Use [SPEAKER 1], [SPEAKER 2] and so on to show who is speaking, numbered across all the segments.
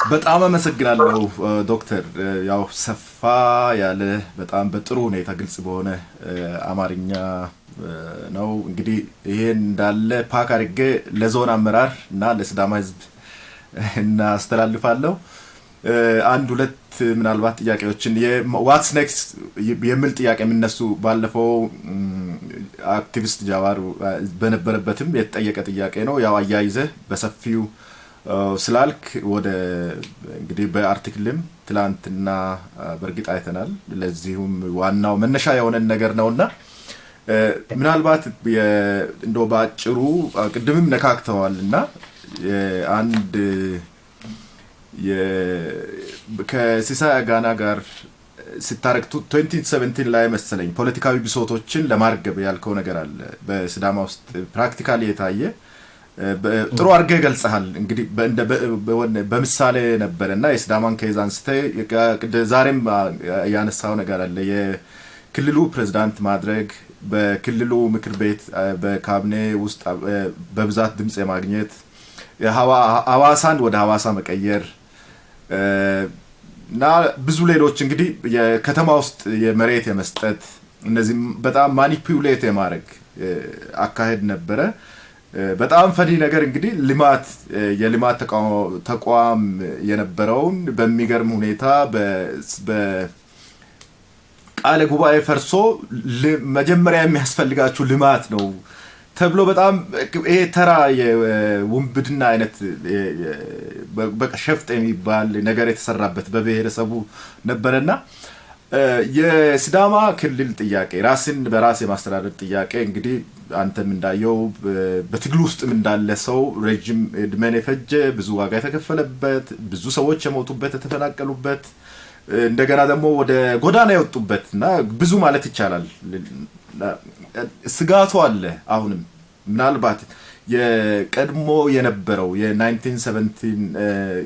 [SPEAKER 1] በጣም አመሰግናለሁ ዶክተር። ያው ሰፋ ያለ በጣም በጥሩ ሁኔታ ግልጽ በሆነ አማርኛ ነው እንግዲህ ይሄን እንዳለ ፓክ አድርጌ ለዞን አመራር እና ለሲዳማ ህዝብ እናስተላልፋለሁ። አንድ ሁለት ምናልባት ጥያቄዎችን ዋትስ ኔክስት የሚል ጥያቄ የሚነሱ ባለፈው አክቲቪስት ጃዋር በነበረበትም የተጠየቀ ጥያቄ ነው። ያው አያይዘ በሰፊው ስላልክ ወደ እንግዲህ በአርቲክልም ትላንትና በርግጥ አይተናል። ለዚሁም ዋናው መነሻ የሆነ ነገር ነውና ምናልባት እንደው ባጭሩ ቅድምም ነካክተዋልና አንድ ከሲሳይ አጋና ጋር ሲታረቅ 2017 ላይ መሰለኝ ፖለቲካዊ ብሶቶችን ለማርገብ ያልከው ነገር አለ በሲዳማ ውስጥ ፕራክቲካሊ የታየ ጥሩ አርገ ገልጸሃል። እንግዲህ በምሳሌ ነበርና የሲዳማን ኬዝ አንስተ ዛሬም ያነሳው ነገር አለ የክልሉ ፕሬዝዳንት ማድረግ በክልሉ ምክር ቤት በካቢኔ ውስጥ በብዛት ድምጽ የማግኘት ሐዋሳን ወደ ሐዋሳ መቀየር እና ብዙ ሌሎች እንግዲህ የከተማ ውስጥ የመሬት የመስጠት እነዚህ በጣም ማኒፑሌት የማድረግ አካሄድ ነበረ። በጣም ፈኒ ነገር እንግዲህ የልማት ተቋም የነበረውን በሚገርም ሁኔታ በቃለ ጉባኤ ፈርሶ መጀመሪያ የሚያስፈልጋችሁ ልማት ነው ተብሎ በጣም ይሄ ተራ የውንብድና አይነት በቃ ሸፍጥ የሚባል ነገር የተሰራበት በብሔረሰቡ ነበርና የሲዳማ ክልል ጥያቄ ራስን በራስ የማስተዳደር ጥያቄ እንግዲህ አንተም እንዳየው በትግል ውስጥም እንዳለ ሰው ረጅም እድሜን የፈጀ ብዙ ዋጋ የተከፈለበት ብዙ ሰዎች የሞቱበት የተፈናቀሉበት እንደገና ደግሞ ወደ ጎዳና የወጡበትና ብዙ ማለት ይቻላል ስጋቱ አለ። አሁንም ምናልባት የቀድሞ የነበረው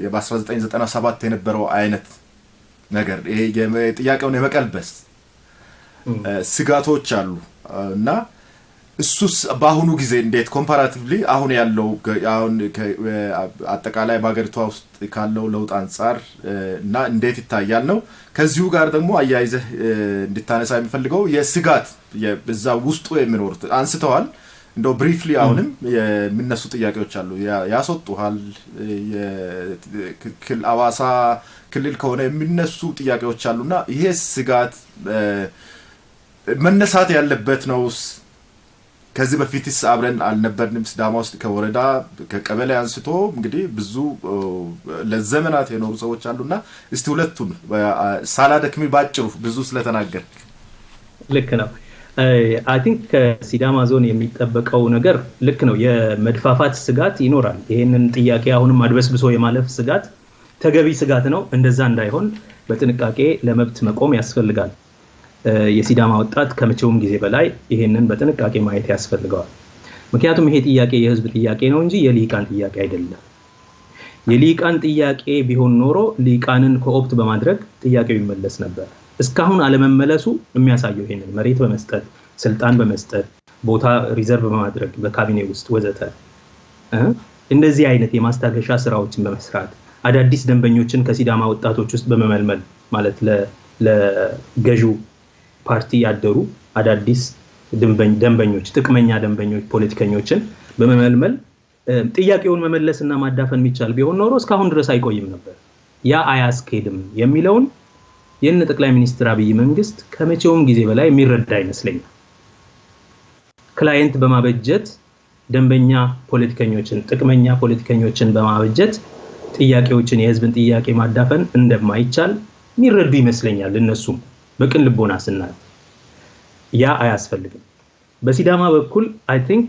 [SPEAKER 1] በ1997 የነበረው አይነት ነገር ይሄ ጥያቄውን የመቀልበስ ስጋቶች አሉ እና እሱስ በአሁኑ ጊዜ እንዴት ኮምፓራቲቭሊ አሁን ያለው አሁን አጠቃላይ በአገሪቷ ውስጥ ካለው ለውጥ አንፃር እና እንዴት ይታያል ነው። ከዚሁ ጋር ደግሞ አያይዘህ እንድታነሳ የሚፈልገው የስጋት በዛ ውስጡ የሚኖሩት አንስተዋል። እንደው ብሪፍሊ አሁንም የሚነሱ ጥያቄዎች አሉ። ያስወጡሃል ሐዋሳ ክልል ከሆነ የሚነሱ ጥያቄዎች አሉና ይሄ ስጋት መነሳት ያለበት ነውስ? ከዚህ በፊትስ አብረን አልነበርንም? ሲዳማ ውስጥ ከወረዳ ከቀበሌ አንስቶ እንግዲህ ብዙ ለዘመናት የኖሩ ሰዎች አሉና እስቲ ሁለቱን ሳላደክሚ ባጭሩ ብዙ ስለተናገር።
[SPEAKER 2] ልክ ነው። አይ ቲንክ ከሲዳማ ዞን የሚጠበቀው ነገር ልክ ነው። የመድፋፋት ስጋት ይኖራል። ይሄንን ጥያቄ አሁንም አድበስብሶ የማለፍ ስጋት ተገቢ ስጋት ነው። እንደዛ እንዳይሆን በጥንቃቄ ለመብት መቆም ያስፈልጋል። የሲዳማ ወጣት ከመቼውም ጊዜ በላይ ይሄንን በጥንቃቄ ማየት ያስፈልገዋል። ምክንያቱም ይሄ ጥያቄ የህዝብ ጥያቄ ነው እንጂ የሊቃን ጥያቄ አይደለም። የሊቃን ጥያቄ ቢሆን ኖሮ ሊቃንን ኮኦፕት በማድረግ ጥያቄው ይመለስ ነበር። እስካሁን አለመመለሱ የሚያሳየው ይሄንን መሬት በመስጠት ስልጣን በመስጠት ቦታ ሪዘርቭ በማድረግ በካቢኔ ውስጥ ወዘተ እንደዚህ አይነት የማስታገሻ ስራዎችን በመስራት አዳዲስ ደንበኞችን ከሲዳማ ወጣቶች ውስጥ በመመልመል ማለት ለገዢው ፓርቲ ያደሩ አዳዲስ ደንበኞች ጥቅመኛ ደንበኞች ፖለቲከኞችን በመመልመል ጥያቄውን መመለስና ማዳፈን የሚቻል ቢሆን ኖሮ እስካሁን ድረስ አይቆይም ነበር። ያ አያስኬድም የሚለውን የነ ጠቅላይ ሚኒስትር አብይ መንግስት ከመቼውም ጊዜ በላይ የሚረዳ ይመስለኛል። ክላይንት በማበጀት ደንበኛ ፖለቲከኞችን ጥቅመኛ ፖለቲከኞችን በማበጀት ጥያቄዎችን የህዝብን ጥያቄ ማዳፈን እንደማይቻል የሚረዱ ይመስለኛል። እነሱም በቅን ልቦና ስናል ያ አያስፈልግም። በሲዳማ በኩል አይ ቲንክ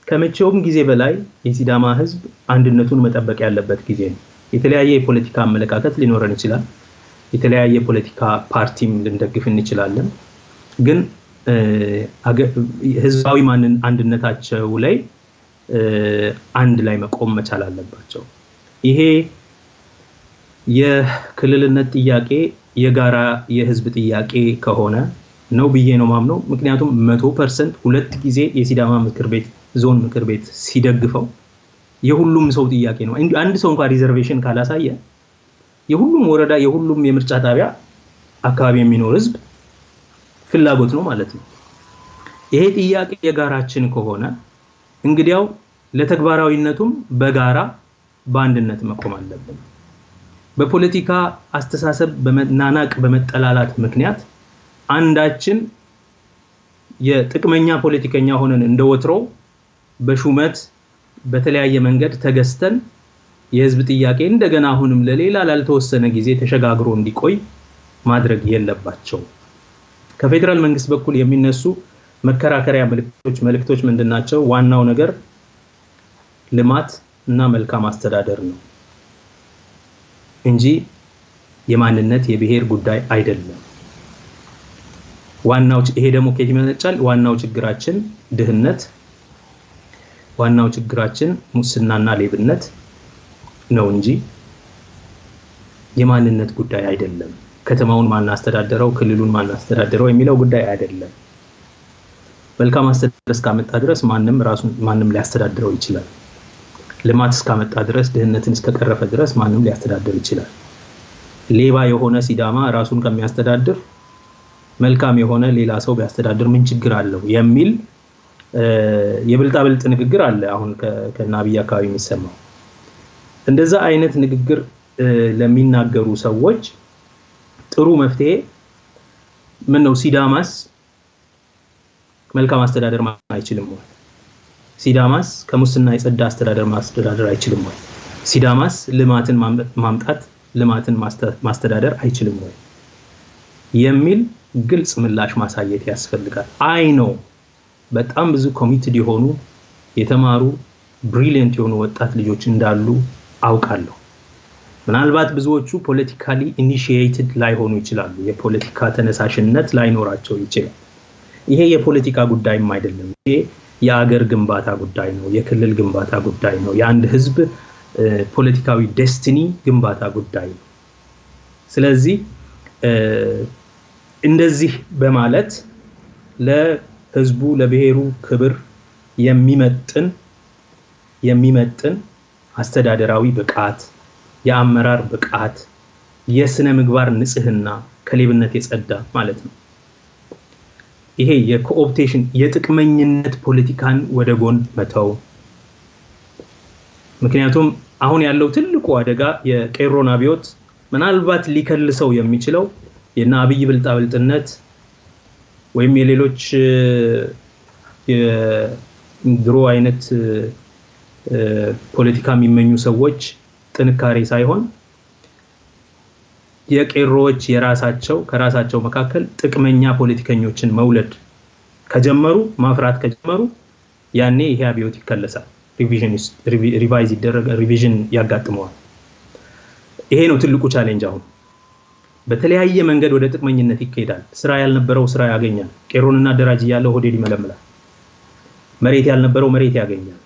[SPEAKER 2] ከመቼውም ጊዜ በላይ የሲዳማ ህዝብ አንድነቱን መጠበቅ ያለበት ጊዜ ነው። የተለያየ የፖለቲካ አመለካከት ሊኖረን ይችላል። የተለያየ ፖለቲካ ፓርቲም ልንደግፍ እንችላለን። ግን ህዝባዊ አንድነታቸው ላይ አንድ ላይ መቆም መቻል አለባቸው። ይሄ የክልልነት ጥያቄ የጋራ የህዝብ ጥያቄ ከሆነ ነው ብዬ ነው ማምነው። ምክንያቱም 100% ሁለት ጊዜ የሲዳማ ምክር ቤት ዞን ምክር ቤት ሲደግፈው የሁሉም ሰው ጥያቄ ነው። አንድ ሰው እንኳን ሪዘርቬሽን ካላሳየ የሁሉም ወረዳ የሁሉም የምርጫ ጣቢያ አካባቢ የሚኖር ህዝብ ፍላጎት ነው ማለት ነው። ይሄ ጥያቄ የጋራችን ከሆነ እንግዲያው ለተግባራዊነቱም በጋራ በአንድነት መቆም አለብን። በፖለቲካ አስተሳሰብ በመናናቅ በመጠላላት ምክንያት አንዳችን የጥቅመኛ ፖለቲከኛ ሆነን እንደወትሮ በሹመት በተለያየ መንገድ ተገስተን የህዝብ ጥያቄ እንደገና አሁንም ለሌላ ላልተወሰነ ጊዜ ተሸጋግሮ እንዲቆይ ማድረግ የለባቸው። ከፌደራል መንግስት በኩል የሚነሱ መከራከሪያ መልእክቶች ምንድናቸው? ዋናው ነገር ልማት እና መልካም አስተዳደር ነው እንጂ የማንነት የብሔር ጉዳይ አይደለም። ይሄ ደግሞ ከየት ይመነጫል? ዋናው ችግራችን ድህነት፣ ዋናው ችግራችን ሙስናና ሌብነት ነው እንጂ የማንነት ጉዳይ አይደለም። ከተማውን ማናስተዳደረው ክልሉን ማናስተዳደረው የሚለው ጉዳይ አይደለም። መልካም አስተዳደር እስካመጣ ድረስ ማንም ሊያስተዳድረው ይችላል። ልማት እስካመጣ ድረስ ድህነትን እስከቀረፈ ድረስ ማንም ሊያስተዳድር ይችላል። ሌባ የሆነ ሲዳማ ራሱን ከሚያስተዳድር መልካም የሆነ ሌላ ሰው ቢያስተዳድር ምን ችግር አለው የሚል የብልጣብልጥ ንግግር አለ አሁን ከናብይ አካባቢ የሚሰማው። እንደዛ አይነት ንግግር ለሚናገሩ ሰዎች ጥሩ መፍትሄ ምን ነው? ሲዳማስ መልካም አስተዳደር አይችልም ወይ? ሲዳማስ ከሙስና የጸዳ አስተዳደር ማስተዳደር አይችልም ወይ? ሲዳማስ ልማትን ማምጣት ልማትን ማስተዳደር አይችልም ወይ የሚል ግልጽ ምላሽ ማሳየት ያስፈልጋል። አይ ነው በጣም ብዙ ኮሚትድ የሆኑ የተማሩ ብሪሊየንት የሆኑ ወጣት ልጆች እንዳሉ አውቃለሁ። ምናልባት ብዙዎቹ ፖለቲካሊ ኢኒሺየትድ ላይሆኑ ይችላሉ። የፖለቲካ ተነሳሽነት ላይኖራቸው ይችላል። ይሄ የፖለቲካ ጉዳይም አይደለም። ይሄ የአገር ግንባታ ጉዳይ ነው። የክልል ግንባታ ጉዳይ ነው። የአንድ ህዝብ ፖለቲካዊ ዴስቲኒ ግንባታ ጉዳይ ነው። ስለዚህ እንደዚህ በማለት ለህዝቡ ለብሔሩ ክብር የሚመጥን አስተዳደራዊ ብቃት፣ የአመራር ብቃት፣ የስነ ምግባር ንጽህና ከሌብነት የጸዳ ማለት ነው። ይሄ የኮኦፕቴሽን የጥቅመኝነት ፖለቲካን ወደ ጎን መተው። ምክንያቱም አሁን ያለው ትልቁ አደጋ የቄሮን አብዮት ምናልባት ሊከልሰው የሚችለው የናብይ ብልጣብልጥነት ወይም የሌሎች የድሮ አይነት ፖለቲካ የሚመኙ ሰዎች ጥንካሬ ሳይሆን የቄሮዎች ከራሳቸው መካከል ጥቅመኛ ፖለቲከኞችን መውለድ ከጀመሩ ማፍራት ከጀመሩ ያኔ ይሄ አብዮት ይከለሳል። ሪቫይዝ ይደረጋል፣ ሪቪዥን ያጋጥመዋል። ይሄ ነው ትልቁ ቻሌንጅ። አሁን በተለያየ መንገድ ወደ ጥቅመኝነት ይካሄዳል። ስራ ያልነበረው ስራ ያገኛል። ቄሮንና ደራጅ ያለው ሆዴድ ይመለምላል። መሬት ያልነበረው መሬት ያገኛል።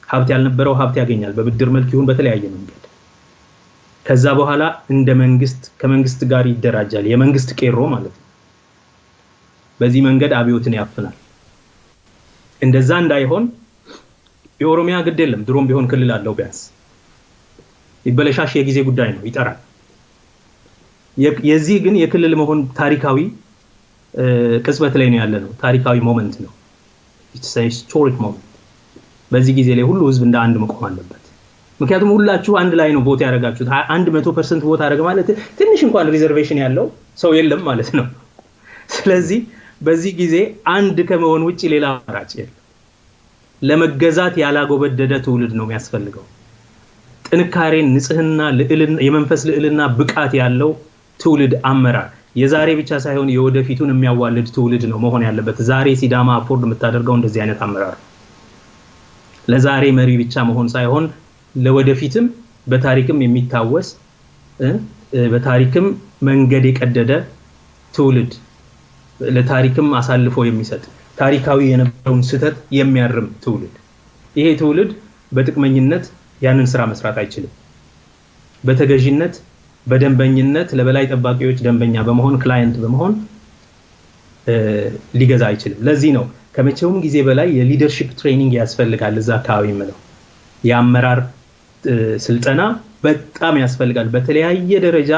[SPEAKER 2] ሀብት ያልነበረው ሀብት ያገኛል፣ በብድር መልክ ይሁን በተለያየ መንገድ። ከዛ በኋላ እንደ ከመንግስት ጋር ይደራጃል፣ የመንግስት ቄሮ ማለት ነው። በዚህ መንገድ አብዮትን ያፍናል። እንደዛ እንዳይሆን የኦሮሚያ ግድ የለም ድሮም ቢሆን ክልል አለው፣ ቢያንስ ይበለሻሽ የጊዜ ጉዳይ ነው፣ ይጠራል። የዚህ ግን የክልል መሆን ታሪካዊ ቅጽበት ላይ ነው ያለ ነው። ታሪካዊ ሞመንት ነው። ኢትስ ኤ ሂስቶሪክ ሞመንት። በዚህ ጊዜ ላይ ሁሉ ህዝብ እንደ አንድ መቆም አለበት። ምክንያቱም ሁላችሁ አንድ ላይ ነው ቮት ያደረጋችሁት። 100% ቮት አደረገ ማለት ትንሽ እንኳን ሪዘርቬሽን ያለው ሰው የለም ማለት ነው። ስለዚህ በዚህ ጊዜ አንድ ከመሆን ውጪ ሌላ አማራጭ የለም። ለመገዛት ያላጎበደደ ትውልድ ነው የሚያስፈልገው። ጥንካሬን፣ ንጽህና፣ የመንፈስ ልዕልና፣ ብቃት ያለው ትውልድ አመራር፣ የዛሬ ብቻ ሳይሆን የወደፊቱን የሚያዋልድ ትውልድ ነው መሆን ያለበት። ዛሬ ሲዳማ አፎርድ የምታደርገው እንደዚህ አይነት አመራር ለዛሬ መሪ ብቻ መሆን ሳይሆን ለወደፊትም በታሪክም የሚታወስ በታሪክም መንገድ የቀደደ ትውልድ፣ ለታሪክም አሳልፎ የሚሰጥ ታሪካዊ የነበረውን ስህተት የሚያርም ትውልድ። ይሄ ትውልድ በጥቅመኝነት ያንን ስራ መስራት አይችልም። በተገዥነት በደንበኝነት ለበላይ ጠባቂዎች ደንበኛ በመሆን ክላይንት በመሆን ሊገዛ አይችልም። ለዚህ ነው ከመቼውም ጊዜ በላይ የሊደርሺፕ ትሬኒንግ ያስፈልጋል። እዛ አካባቢ የምለው የአመራር ስልጠና በጣም ያስፈልጋል። በተለያየ ደረጃ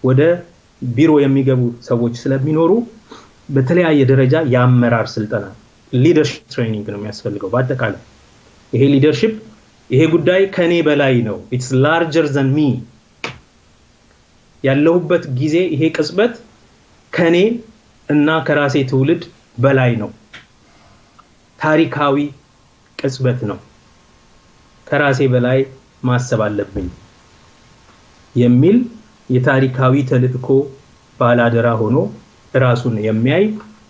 [SPEAKER 2] ወደ ቢሮ የሚገቡ ሰዎች ስለሚኖሩ በተለያየ ደረጃ የአመራር ስልጠና ሊደርሺፕ ትሬኒንግ ነው የሚያስፈልገው። በአጠቃላይ ይሄ ሊደርሺፕ ይሄ ጉዳይ ከኔ በላይ ነው። it's larger than me ያለሁበት ጊዜ ይሄ ቅጽበት ከኔ እና ከራሴ ትውልድ በላይ ነው። ታሪካዊ ቅጽበት ነው። ከራሴ በላይ ማሰብ አለብኝ የሚል የታሪካዊ ተልእኮ ባላደራ ሆኖ ራሱን የሚያይ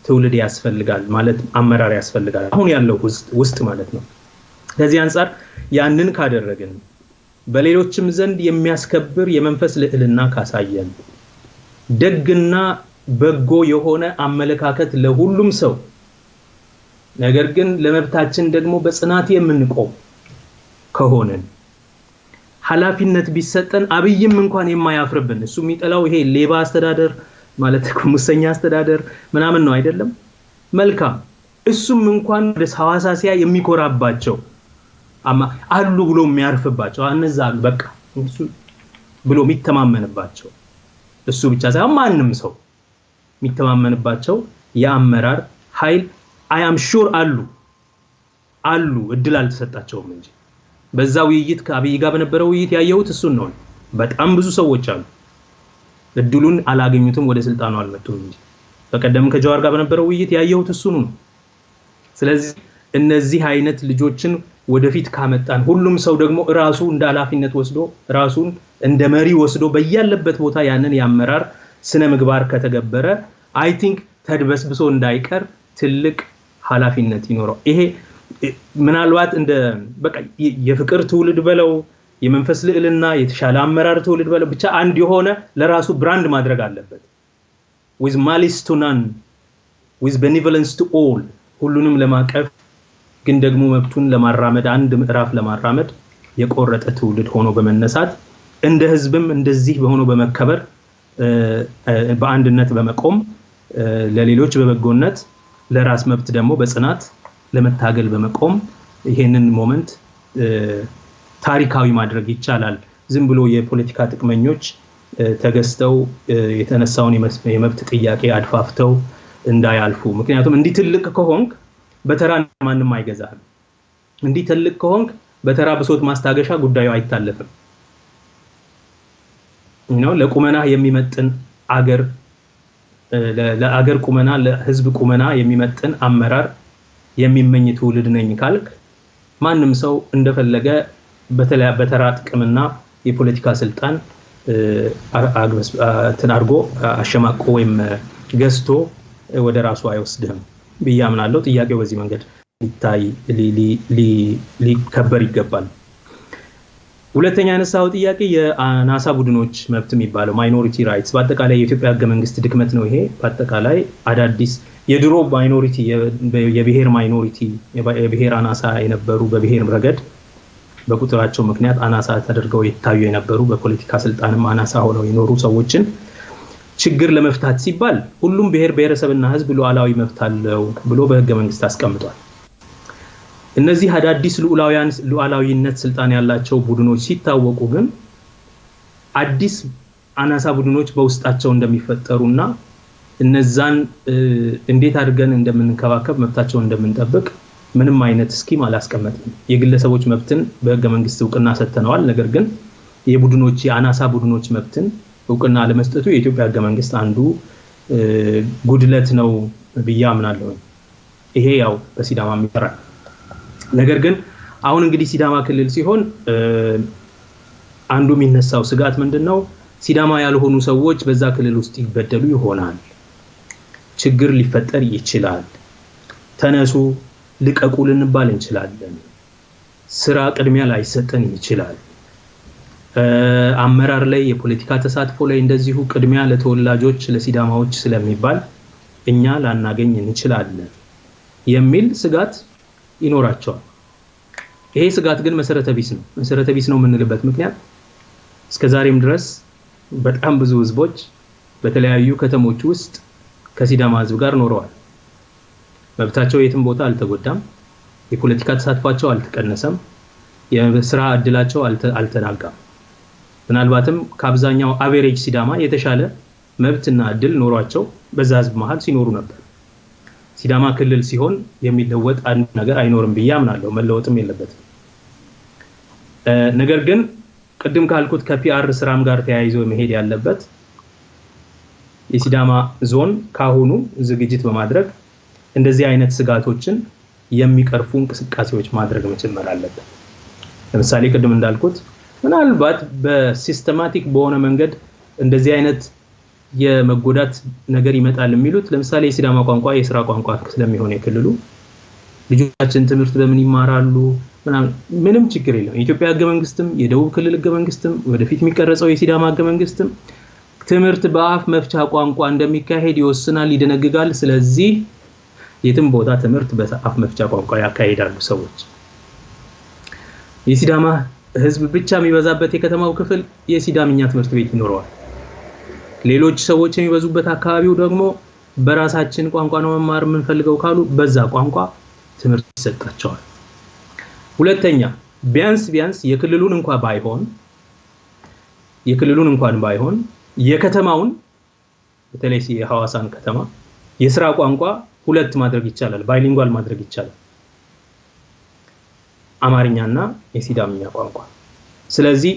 [SPEAKER 2] ትውልድ ያስፈልጋል ማለት አመራር ያስፈልጋል አሁን ያለው ውስጥ ማለት ነው። ከዚህ አንፃር ያንን ካደረግን በሌሎችም ዘንድ የሚያስከብር የመንፈስ ልዕልና ካሳየን ደግና በጎ የሆነ አመለካከት ለሁሉም ሰው ነገር ግን ለመብታችን ደግሞ በጽናት የምንቆም ከሆነን ኃላፊነት ቢሰጠን አብይም እንኳን የማያፍርብን እሱ የሚጠላው ይሄ ሌባ አስተዳደር ማለት ሙሰኛ አስተዳደር ምናምን ነው አይደለም መልካም እሱም እንኳን ወደ ሐዋሳሲያ የሚኮራባቸው አሉ ብሎ የሚያርፍባቸው እነዛ በቃ እሱ ብሎ የሚተማመንባቸው እሱ ብቻ ሳይሆን ማንንም ሰው የሚተማመንባቸው የአመራር ኃይል I am sure አሉ እድል አልተሰጣቸውም እንጂ በዛ ውይይት ከአብይ ጋር በነበረው ውይይት ያየሁት እሱን ነው። በጣም ብዙ ሰዎች አሉ እድሉን አላገኙትም ወደ ስልጣኑ አልመጡም እንጂ በቀደም ከጀዋር ጋር በነበረው ውይይት ያየሁት እሱን ነው። ስለዚህ እነዚህ አይነት ልጆችን ወደፊት ካመጣን ሁሉም ሰው ደግሞ ራሱ እንደ ኃላፊነት ወስዶ ራሱን እንደ መሪ ወስዶ በያለበት ቦታ ያንን ያመራር ስነ ምግባር ከተገበረ I think ተድበስብሶ እንዳይቀር ትልቅ ኃላፊነት ይኖረው። ይሄ ምናልባት እንደ በቃ የፍቅር ትውልድ በለው የመንፈስ ልዕልና የተሻለ አመራር ትውልድ በለው ብቻ አንድ የሆነ ለራሱ ብራንድ ማድረግ አለበት with malice to none with benevolence to all ሁሉንም ለማቀፍ ግን ደግሞ መብቱን ለማራመድ አንድ ምዕራፍ ለማራመድ የቆረጠ ትውልድ ሆኖ በመነሳት እንደ ህዝብም እንደዚህ በሆኖ በመከበር በአንድነት በመቆም ለሌሎች በበጎነት ለራስ መብት ደግሞ በጽናት ለመታገል በመቆም ይሄንን ሞመንት ታሪካዊ ማድረግ ይቻላል። ዝም ብሎ የፖለቲካ ጥቅመኞች ተገስተው የተነሳውን የመብት ጥያቄ አድፋፍተው እንዳያልፉ። ምክንያቱም እንዲህ ትልቅ ከሆንክ በተራ ማንንም አይገዛህም። እንዲህ ትልቅ ከሆንክ በተራ ብሶት ማስታገሻ ጉዳዩ አይታለፍም። ለቁመና የሚመጥን አገር ለአገር ቁመና ለህዝብ ቁመና የሚመጥን አመራር የሚመኝ ትውልድ ነኝ ካልክ ማንንም ሰው እንደፈለገ በተራ ጥቅምና የፖለቲካ ስልጣን ተናርጎ አሸማቆ ወይም ገዝቶ ወደ ራሱ አይወስድህም ብያምናለሁ። ጥያቄው በዚህ መንገድ ሊታይ ሊከበር ይገባል። ሁለተኛ ያነሳው ጥያቄ የአናሳ ቡድኖች መብት የሚባለው ማይኖሪቲ ራይትስ በአጠቃላይ የኢትዮጵያ ህገ መንግስት ድክመት ነው። ይሄ በአጠቃላይ አዳዲስ የድሮ ማይኖሪቲ የብሔር ማይኖሪቲ የብሔር አናሳ የነበሩ በብሔር ረገድ በቁጥራቸው ምክንያት አናሳ ተደርገው ይታዩ የነበሩ በፖለቲካ ስልጣንም አናሳ ሆነው የኖሩ ሰዎችን ችግር ለመፍታት ሲባል ሁሉም ብሔር ብሔረሰብና ህዝብ ሉዓላዊ መብት አለው ብሎ በህገ መንግስት አስቀምጧል። እነዚህ አዳዲስ ሉዓላዊነት ስልጣን ያላቸው ቡድኖች ሲታወቁ ግን አዲስ አናሳ ቡድኖች በውስጣቸው እንደሚፈጠሩና እነዛን እንዴት አድርገን እንደምንከባከብ መብታቸውን እንደምንጠብቅ ምንም አይነት ስኪም አላስቀመጥም። የግለሰቦች መብትን በህገ መንግስት እውቅና ሰጥተናል። ነገር ግን የቡድኖች የአናሳ ቡድኖች መብትን እውቅና ለመስጠቱ የኢትዮጵያ ህገ መንግስት አንዱ ጉድለት ነው ብዬ አምናለሁ። ይሄ ያው በሲዳማ የሚሰራ ነገር ግን አሁን እንግዲህ ሲዳማ ክልል ሲሆን አንዱ የሚነሳው ስጋት ምንድነው? ሲዳማ ያልሆኑ ሰዎች በዛ ክልል ውስጥ ይበደሉ ይሆናል። ችግር ሊፈጠር ይችላል። ተነሱ ልቀቁ ልንባል እንችላለን። ስራ ቅድሚያ ላይ ሰጠን ይችላል። አመራር ላይ የፖለቲካ ተሳትፎ ላይ እንደዚሁ ቅድሚያ ለተወላጆች ለሲዳማዎች ስለሚባል እኛ ላናገኝ እንችላለን የሚል ስጋት ይኖራቸዋል። ይሄ ስጋት ግን መሰረተ ቢስ ነው የምንልበት ምክንያት እስከዛሬም ድረስ በጣም ብዙ ህዝቦች በተለያዩ ከተሞች ውስጥ ከሲዳማ ህዝብ ጋር ኖረዋል። መብታቸው የትም ቦታ አልተጎዳም። የፖለቲካ ተሳትፏቸው አልተቀነሰም። የስራ እድላቸው አልተናጋም። ምናልባትም ከአብዛኛው አቨሬጅ ሲዳማ የተሻለ መብትና እድል ኖሯቸው በዛ ህዝብ መሃል ሲኖሩ ነበር። ሲዳማ ክልል ሲሆን የሚለወጥ አንድ ነገር አይኖርም ብዬ አምናለሁ። መለወጥም የለበትም። ነገር ግን ቅድም ካልኩት ከፒአር ስራም ጋር ተያይዞ መሄድ ያለበት የሲዳማ ዞን ካሁኑ ዝግጅት በማድረግ እንደዚህ አይነት ስጋቶችን የሚቀርፉ እንቅስቃሴዎች ማድረግ መጀመር አለበት። ለምሳሌ ቅድም እንዳልኩት ምናልባት በሲስተማቲክ በሆነ መንገድ እንደዚህ አይነት የመጎዳት ነገር ይመጣል የሚሉት ለምሳሌ የሲዳማ ቋንቋ የሥራ ቋንቋ ስለሚሆን የክልሉ ልጆቻችን ትምህርት በምን ይማራሉ ምንም ችግር የለም። የኢትዮጵያ ህገ መንግስትም የደቡብ ክልል ህገ መንግስትም ወደፊት የሚቀረጸው የሲዳማ ህገ መንግስትም ትምህርት በአፍ መፍቻ ቋንቋ እንደሚካሄድ ይወስናል፣ ይደነግጋል። ስለዚህ የትም ቦታ ትምህርት በአፍ መፍቻ ቋንቋ ያካሂዳሉ ሰዎች። የሲዳማ ህዝብ ብቻ የሚበዛበት የከተማው ክፍል የሲዳምኛ ትምህርት ቤት ይኖረዋል። ሌሎች ሰዎች የሚበዙበት አካባቢው ደግሞ በራሳችን ቋንቋ ነው መማር የምንፈልገው ካሉ በዛ ቋንቋ ትምህርት ይሰጣቸዋል። ሁለተኛ ቢያንስ የክልሉን እንኳን ባይሆን የከተማውን በተለይ የሐዋሳን ከተማ የሥራ ቋንቋ ሁለት ማድረግ ይቻላል፣ ባይሊንጓል ማድረግ ይቻላል፣ አማርኛና የሲዳምኛ ቋንቋ። ስለዚህ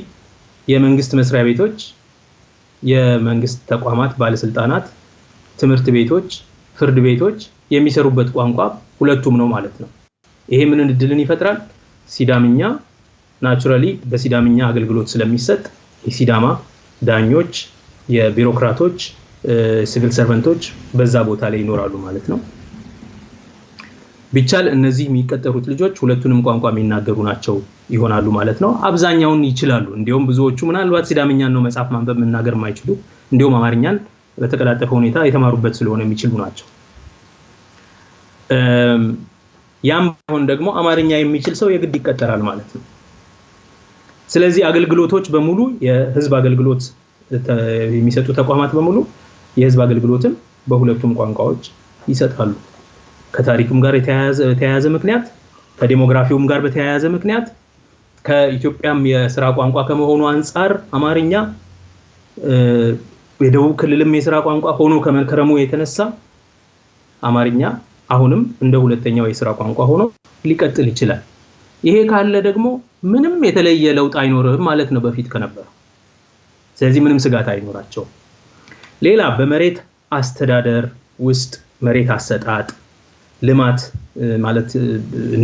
[SPEAKER 2] የመንግስት መስሪያ ቤቶች፣ የመንግስት ተቋማት፣ ባለስልጣናት፣ ትምህርት ቤቶች፣ ፍርድ ቤቶች የሚሰሩበት ቋንቋ ሁለቱም ነው ማለት ነው። ይሄ ምን እድልን ይፈጥራል? ሲዳምኛ ናቹራሊ በሲዳምኛ አገልግሎት ስለሚሰጥ የሲዳማ ዳኞች፣ የቢሮክራቶች፣ ሲቪል ሰርቨንቶች በዛ ቦታ ላይ ይኖራሉ ማለት ነው። ቢቻል እነዚህ የሚቀጠሩት ልጆች ሁለቱንም ቋንቋ የሚናገሩ ናቸው ይሆናሉ ማለት ነው። አብዛኛውን ይችላሉ። እንዲያውም ብዙዎቹ ምናልባት ሲዳምኛን ነው መጻፍ ማንበብ መናገር የማይችሉ እንዲያውም አማርኛን በተቀላጠፈ ሁኔታ የተማሩበት ስለሆነ የሚችሉ ናቸው። ያም ሆነ ደግሞ አማርኛ የሚችል ሰው የግድ ይቀጠራል ማለት ነው። ስለዚህ አገልግሎቶች በሙሉ የህዝብ አገልግሎት የሚሰጡ ተቋማት በሙሉ የህዝብ አገልግሎትን በሁለቱም ቋንቋዎች ይሰጣሉ። ከታሪክም ጋር የተያያዘ ምክንያት፣ ከዲሞግራፊውም ጋር በተያያዘ ምክንያት፣ ከኢትዮጵያም የሥራ ቋንቋ ከመሆኑ አንፃር አማርኛ የደቡብ ክልልም የሥራ ቋንቋ ሆኖ ከመከረሙ የተነሳ አማርኛ አሁንም እንደ ሁለተኛው የሥራ ቋንቋ ሆኖ ሊቀጥል ይችላል። ይሄ ካለ ደግሞ ምንም የተለየ ለውጥ አይኖርም ማለት ነው በፊት ከነበረው። ስለዚህ ምንም ስጋት አይኖራቸውም። ሌላ በመሬት አስተዳደር ውስጥ መሬት አሰጣጥ፣ ልማት ማለት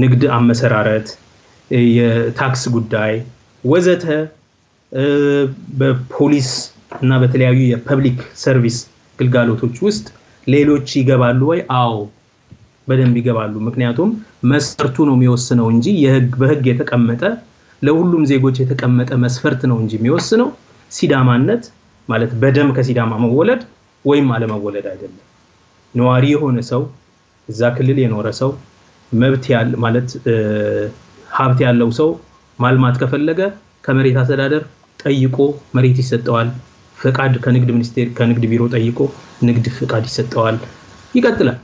[SPEAKER 2] ንግድ አመሰራረት፣ የታክስ ጉዳይ ወዘተ በፖሊስ እና በተለያዩ የፐብሊክ ሰርቪስ ግልጋሎቶች ውስጥ ሌሎች ይገባሉ ወይ? አዎ በደንብ ይገባሉ። ምክንያቱም መስፈርቱ ነው የሚወስነው እንጂ በህግ የተቀመጠ ለሁሉም ዜጎች የተቀመጠ መስፈርት ነው እንጂ የሚወስነው ሲዳማነት ማለት በደም ከሲዳማ መወለድ ወይም አለመወለድ አይደለም። ነዋሪ የሆነ ሰው እዛ ክልል የኖረ ሰው መብት ማለት ሀብት ያለው ሰው ማልማት ከፈለገ ከመሬት አስተዳደር ጠይቆ መሬት ይሰጠዋል። ፍቃድ ከንግድ ሚኒስቴር ከንግድ ቢሮ ጠይቆ ንግድ ፍቃድ ይሰጠዋል። ይቀጥላል።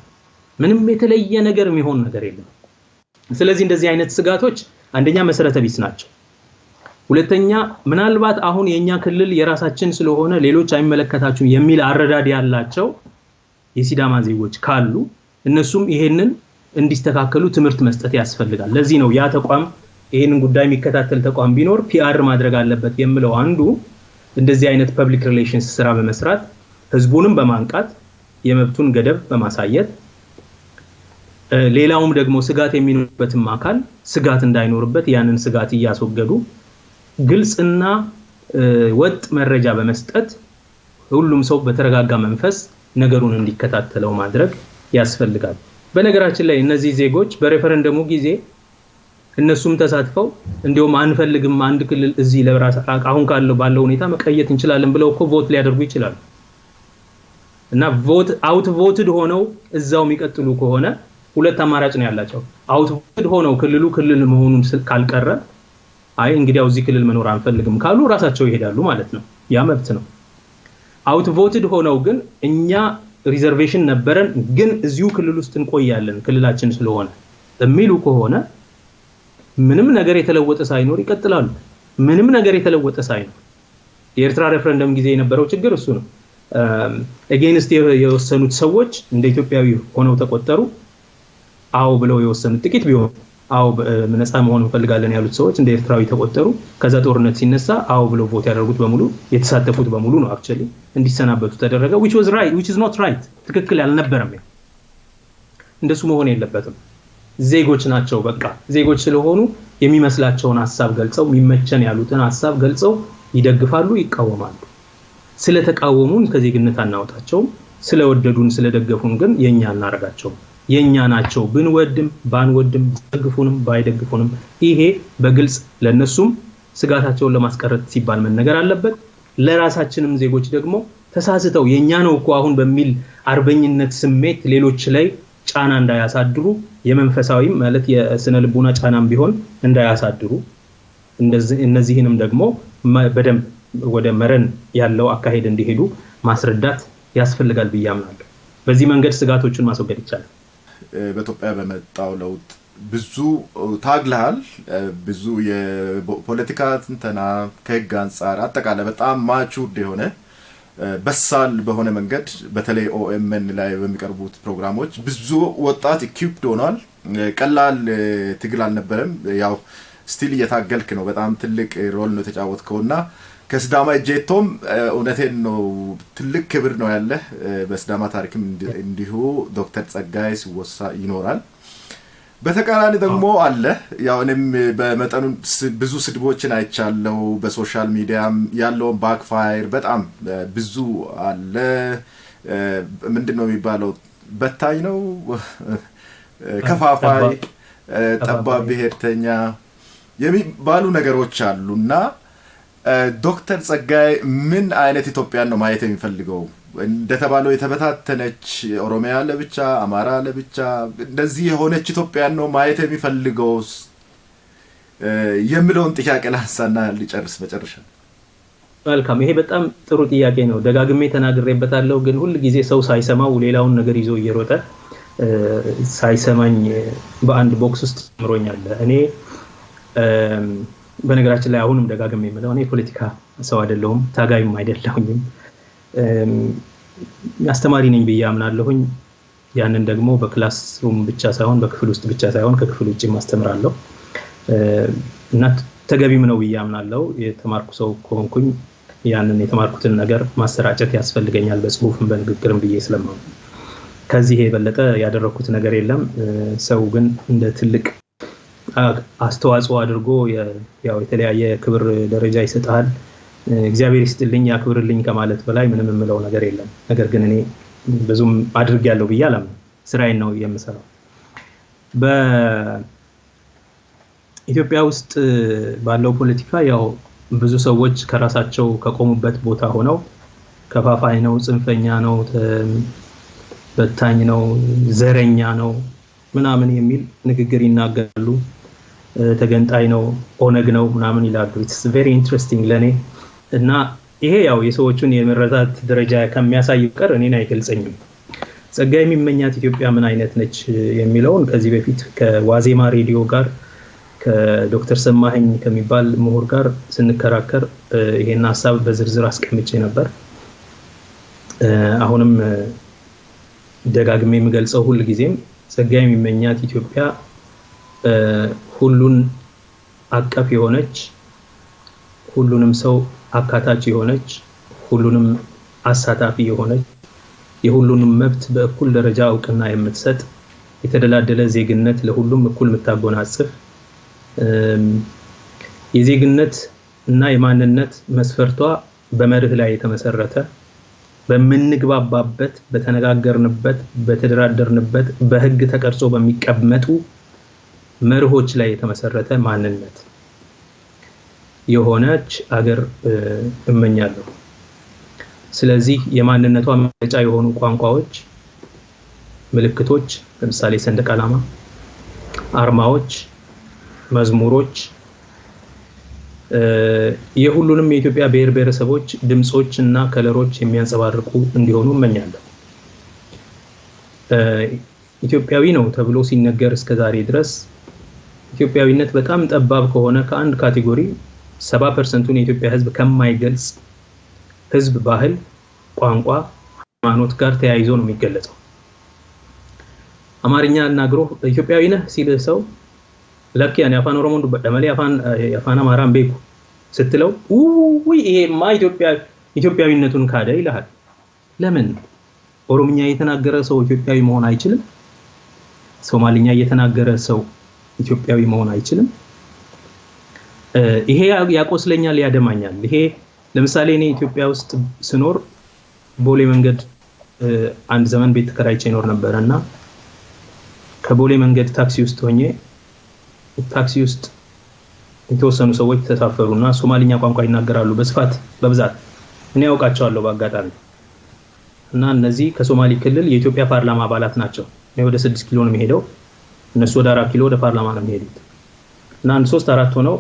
[SPEAKER 2] ምንም የተለየ ነገር የሚሆን ነገር የለም። ስለዚህ እንደዚህ አይነት ስጋቶች አንደኛ መሰረተ ቢስ ናቸው። ሁለተኛ ምናልባት አሁን የኛ ክልል የራሳችን ስለሆነ ሌሎች አይመለከታችሁም የሚል አረዳድ ያላቸው የሲዳማ ዜጎች ካሉ እነሱም ይሄንን እንዲስተካከሉ ትምህርት መስጠት ያስፈልጋል። ለዚህ ነው ያ ተቋም ይሄንን ጉዳይ የሚከታተል ተቋም ቢኖር ፒአር ማድረግ አለበት የሚለው አንዱ እንደዚህ አይነት ፐብሊክ ሪሌሽንስ ስራ በመስራት ህዝቡንም በማንቃት የመብቱን ገደብ በማሳየት ሌላውም ደግሞ ስጋት የሚኖርበትም አካል ስጋት እንዳይኖርበት ያንን ስጋት እያስወገዱ ግልጽና ወጥ መረጃ በመስጠት ሁሉም ሰው በተረጋጋ መንፈስ ነገሩን እንዲከታተለው ማድረግ ያስፈልጋል። በነገራችን ላይ እነዚህ ዜጎች በሬፈረንደሙ ጊዜ እነሱም ተሳትፈው እንዲያውም አንፈልግም አንድ ክልል እዚህ ለራስ አሁን ባለው ሁኔታ መቀየት እንችላለን ብለው እኮ ቮት ሊያደርጉ ይችላሉ። እና ቮት አውት ቮትድ ሆነው እዛው የሚቀጥሉ ከሆነ ሁለት አማራጭ ነው ያላቸው። አውት ቮትድ ሆነው ክልሉ ክልል መሆኑን ካልቀረ አይ እንግዲያው እዚህ ክልል መኖር አንፈልግም ካሉ ራሳቸው ይሄዳሉ ማለት ነው። ያ መብት ነው። አውት ቮትድ ሆነው ግን እኛ ሪዘርቬሽን ነበረን ግን እዚሁ ክልል ውስጥ እንቆያለን ክልላችን ስለሆነ የሚሉ ከሆነ ምንም ነገር የተለወጠ ሳይኖር ይቀጥላሉ። ምንም ነገር የተለወጠ ሳይኖር የኤርትራ ሬፈረንደም ጊዜ የነበረው ችግር እሱ ነው። አጌንስት የወሰኑት ሰዎች እንደ ኢትዮጵያዊ ሆነው ተቆጠሩ። አው ብለው የወሰኑት ጥቂት ቢሆን አው ነፃ መሆን እንፈልጋለን ያሉት ሰዎች እንደ ኤርትራዊ ተቆጠሩ። ከዛ ጦርነት ሲነሳ አው ብለው ቮት ያደረጉት በሙሉ የተሳተፉት በሙሉ ነው አክቹሊ እንዲሰናበቱ ተደረገ which is not right ትክክል ያልነበረም። እንደሱ መሆን የለበትም። ዜጎች ናቸው በቃ ዜጎች ስለሆኑ የሚመስላቸውን ሐሳብ ገልጸው የሚመቸን ያሉትን ሐሳብ ገልጸው ይደግፋሉ ይቃወማሉ። ስለተቃወሙን ከዜግነት አናወጣቸው ስለወደዱን ስለደገፉን ግን የኛ እናረጋቸው የኛ ናቸው ብንወድም ባንወድም ደግፉንም ባይደግፉንም ይሄ በግልጽ ለነሱም ስጋታቸውን ለማስቀረት ሲባል መነገር አለበት። ለራሳችንም ዜጎች ደግሞ ተሳስተው የኛ ነው እኮ አሁን በሚል አርበኝነት ስሜት ሌሎች ላይ ጫና እንዳያሳድሩ የመንፈሳዊ ማለት የስነ ልቦና ጫናም ቢሆን እንዳያሳድሩ እነዚህንም ደግሞ በደም ወደ መረን ያለው አካሄድ እንዲሄዱ ማስረዳት ያስፈልጋል ብያምናለሁ። በዚህ መንገድ ስጋቶችን ማስወገድ ይቻላል።
[SPEAKER 1] በኢትዮጵያ በመጣው ለውጥ ብዙ ታግለሃል። ብዙ የፖለቲካ ትንተና ከህግ አንፃር አጠቃላይ በጣም ማቹርድ የሆነ በሳል በሆነ መንገድ በተለይ ኦኤምኤን ላይ በሚቀርቡት ፕሮግራሞች ብዙ ወጣት ኢኩፕድ ሆኗል። ቀላል ትግል አልነበረም። ያው ስቲል እየታገልክ ነው። በጣም ትልቅ ሮል ነው የተጫወትከውና ከስዳማ ጄቶም እውነቴን ነው ትልቅ ክብር ነው ያለ። በስዳማ ታሪክም እንዲሁ ዶክተር ጸጋይ ሲወሳ ይኖራል። በተቃራኒ ደግሞ አለ ያው እኔም በመጠኑ ብዙ ስድቦችን አይቻለው። በሶሻል ሚዲያም ያለው ባክፋየር በጣም ብዙ አለ። ምንድነው የሚባለው በታኝ ነው ከፋፋይ ጠባብ ብሔርተኛ የሚባሉ ነገሮች አሉና ዶክተር ጸጋይ ምን አይነት ኢትዮጵያን ነው ማየት የሚፈልገው? እንደተባለው የተበታተነች ኦሮሚያ ለብቻ አማራ ለብቻ እንደዚህ የሆነች ኢትዮጵያን ነው ማየት የሚፈልገው የሚለውን ጥያቄ ላንሳና ልጨርስ መጨረሻ።
[SPEAKER 2] መልካም ይሄ በጣም ጥሩ ጥያቄ ነው። ደጋግሜ ተናግሬበታለሁ። ግን ሁሉ ጊዜ ሰው ሳይሰማው ሌላውን ነገር ይዞ እየሮጠ ሳይሰማኝ በአንድ ቦክስ ውስጥ ምሮኛል። እኔ በነገራችን ላይ አሁንም ደጋግሜ የምለው እኔ ፖለቲካ ሰው አይደለሁም ታጋይም አይደለሁኝም። አስተማሪ ነኝ ብዬ አምናለሁኝ። ያንን ደግሞ በክላስ ሩም ብቻ ሳይሆን በክፍል ውስጥ ብቻ ሳይሆን ከክፍል ውጭ ማስተምራለሁ እና ተገቢም ነው ብዬ አምናለሁ። የተማርኩ ሰው ከሆንኩኝ ያንን የተማርኩትን ነገር ማሰራጨት ያስፈልገኛል በጽሁፍም በንግግርም ብዬ ስለማምን ከዚህ የበለጠ ያደረኩት ነገር የለም። ሰው ግን እንደ ትልቅ አስተዋጽኦ አድርጎ ያው የተለያየ ክብር ደረጃ ይሰጣል። እግዚአብሔር ይስጥልኝ ያክብርልኝ ከማለት በላይ ምንም የምለው ነገር የለም። ነገር ግን እኔ ብዙም አድርግ ያለው ብዬ አላምንም። ስራዬን ነው የምሰራው። በኢትዮጵያ ውስጥ ባለው ፖለቲካ ያው ብዙ ሰዎች ከራሳቸው ከቆሙበት ቦታ ሆነው ከፋፋይ ነው፣ ጽንፈኛ ነው፣ በታኝ ነው፣ ዘረኛ ነው ምናምን የሚል ንግግር ይናገራሉ። ተገንጣይ ነው፣ ኦነግ ነው ምናምን ይላሉ። it's very interesting ለኔ እና ይሄ ያው የሰዎችን የመረዳት ደረጃ ከሚያሳየው ቀር እኔን አይገልጸኝም። ጸጋይ የሚመኛት ኢትዮጵያ ምን አይነት ነች የሚለውን ከዚህ በፊት ከዋዜማ ሬዲዮ ጋር ከዶክተር ሰማኸኝ ከሚባል ምሁር ጋር ስንከራከር ይሄን ሐሳብ በዝርዝር አስቀምጬ ነበር። አሁንም ደጋግሜ የምገልጸው ሁሉ ጊዜም ጸጋይ የሚመኛት ኢትዮጵያ ሁሉን አቀፍ የሆነች ሁሉንም ሰው አካታች የሆነች ሁሉንም አሳታፊ የሆነች የሁሉንም መብት በእኩል ደረጃ እውቅና የምትሰጥ የተደላደለ ዜግነት ለሁሉም እኩል የምታጎናጽፍ የዜግነት እና የማንነት መስፈርቷ በመርህ ላይ የተመሰረተ በመንግባባበት በተነጋገርንበት በተደራደርንበት በህግ ተቀርጾ በሚቀመጡ መርሆች ላይ የተመሰረተ ማንነት የሆነች አገር እመኛለሁ። ስለዚህ የማንነቷ መግለጫ የሆኑ ቋንቋዎች፣ ምልክቶች ለምሳሌ ሰንደቅ ዓላማ፣ አርማዎች፣ መዝሙሮች የሁሉንም የኢትዮጵያ ብሔር ብሔረሰቦች ድምጾች እና ከለሮች የሚያንጸባርቁ እንዲሆኑ እመኛለሁ። ኢትዮጵያዊ ነው ተብሎ ሲነገር እስከዛሬ ድረስ ኢትዮጵያዊነት በጣም ጠባብ ከሆነ ከአንድ ካቴጎሪ 70% የኢትዮጵያ ህዝብ ከማይገልጽ ህዝብ፣ ባህል፣ ቋንቋ፣ ሃይማኖት ጋር ተያይዞ ነው የሚገለጸው። አማርኛ እናግሮ ኢትዮጵያዊ ነህ ሲል ሰው ለኪያን ያፋን ኦሮሞን በደመለ ያፋን አማራን ቤኩ ስትለው ውይ ይሄማ ኢትዮጵያዊነቱን ካደ ይልሃል። ለምን? ኦሮምኛ የተናገረ ሰው ኢትዮጵያዊ መሆን አይችልም? ሶማሊኛ የተናገረ ሰው ኢትዮጵያዊ መሆን አይችልም? ይሄ ያቆስለኛል፣ ያደማኛል። ይሄ ለምሳሌ እኔ ኢትዮጵያ ውስጥ ስኖር ቦሌ መንገድ አንድ ዘመን ቤት ተከራይቼ ይኖር ነበርና ከቦሌ መንገድ ታክሲ ውስጥ ሆኜ ታክሲ ውስጥ የተወሰኑ ሰዎች ተሳፈሩና ሶማሊኛ ቋንቋ ይናገራሉ በብዛት እኔ ያውቃቸዋለሁ በአጋጣሚ። እና እነዚህ ከሶማሊ ክልል የኢትዮጵያ ፓርላማ አባላት ናቸው። እኔ ወደ 6 ኪሎ ነው የሚሄደው፣ እነሱ ወደ 4 ኪሎ ወደ ፓርላማ ነው የሚሄዱት። እና አንድ 3-4 ሆነው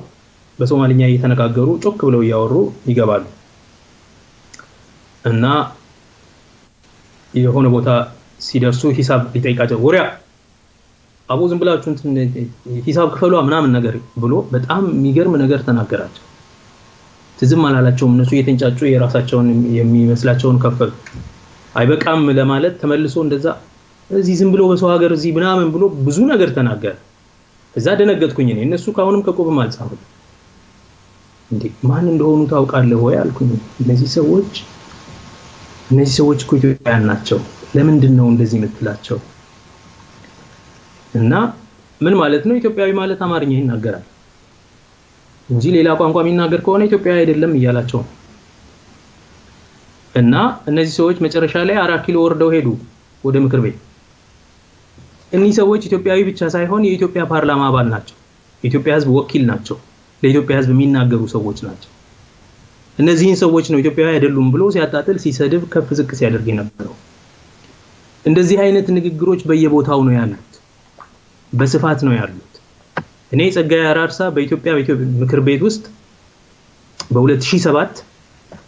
[SPEAKER 2] በሶማሊኛ እየተነጋገሩ ጮክ ብለው እያወሩ ይገባሉ። እና የሆነ ቦታ ሲደርሱ ሂሳብ ሊጠይቃቸው ወሪያ አቡ ዝም ብላችሁ ሂሳብ ክፈሉ ምናምን ነገር ብሎ በጣም የሚገርም ነገር ተናገራቸው። ትዝም አላላቸውም። እነሱ እየተንጫጩ የራሳቸውን የሚመስላቸውን ከፈሉ። አይበቃም ለማለት ተመልሶ እንደዛ እዚህ ዝም ብሎ በሰው ሀገር እዚህ ምናምን ብሎ ብዙ ነገር ተናገረ። እዛ ደነገጥኩኝ እኔ። እነሱ ካሁንም ከቆብም አልጻፉም። እንዴ ማን እንደሆኑ ታውቃለህ ወይ አልኩኝ። እነዚህ ሰዎች እኮ ኢትዮጵያውያን ናቸው። ለምንድን ነው እንደዚህ የምትላቸው? እና ምን ማለት ነው? ኢትዮጵያዊ ማለት አማርኛ ይናገራል እንጂ ሌላ ቋንቋ የሚናገር ከሆነ ኢትዮጵያዊ አይደለም እያላቸው። እና እነዚህ ሰዎች መጨረሻ ላይ 4 ኪሎ ወርደው ሄዱ ወደ ምክር ቤት። እነዚህ ሰዎች ኢትዮጵያዊ ብቻ ሳይሆን የኢትዮጵያ ፓርላማ አባል ናቸው። የኢትዮጵያ ሕዝብ ወኪል ናቸው። ለኢትዮጵያ ሕዝብ የሚናገሩ ሰዎች ናቸው። እነዚህን ሰዎች ነው ኢትዮጵያዊ አይደሉም ብሎ ሲያጣጥል፣ ሲሰድብ፣ ከፍ ዝቅ ሲያደርግ የነበረው። እንደዚህ አይነት ንግግሮች በየቦታው ነው ያሉት፣ በስፋት ነው ያሉት። እኔ ጸጋዬ አራርሳ በኢትዮጵያ ምክር ቤት ውስጥ በ2007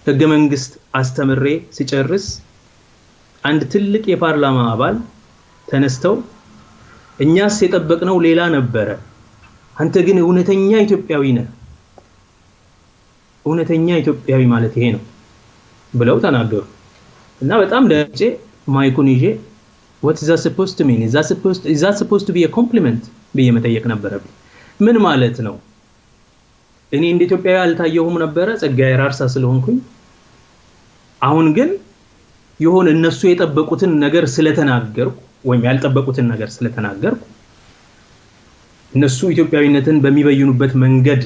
[SPEAKER 2] ህገ መንግስት አስተምሬ ሲጨርስ አንድ ትልቅ የፓርላማ አባል ተነስተው እኛስ የጠበቅነው ሌላ ነበረ፣ አንተ ግን እውነተኛ ኢትዮጵያዊ ነህ፣ እውነተኛ ኢትዮጵያዊ ማለት ይሄ ነው ብለው ተናገሩ። እና በጣም ደንጬ ማይኩን ይዤ what is that supposed to mean? Is that supposed to be a compliment? ብዬ መጠየቅ ነበረብኝ። ምን ማለት ነው? እኔ እንደ ኢትዮጵያዊ አልታየሁም ነበረ ጸጋዬ አራርሳ ስለሆንኩኝ። አሁን ግን የሆነ እነሱ የጠበቁትን ነገር ስለተናገርኩ ወይም ያልጠበቁትን ነገር ስለተናገርኩ እነሱ ኢትዮጵያዊነትን በሚበይኑበት መንገድ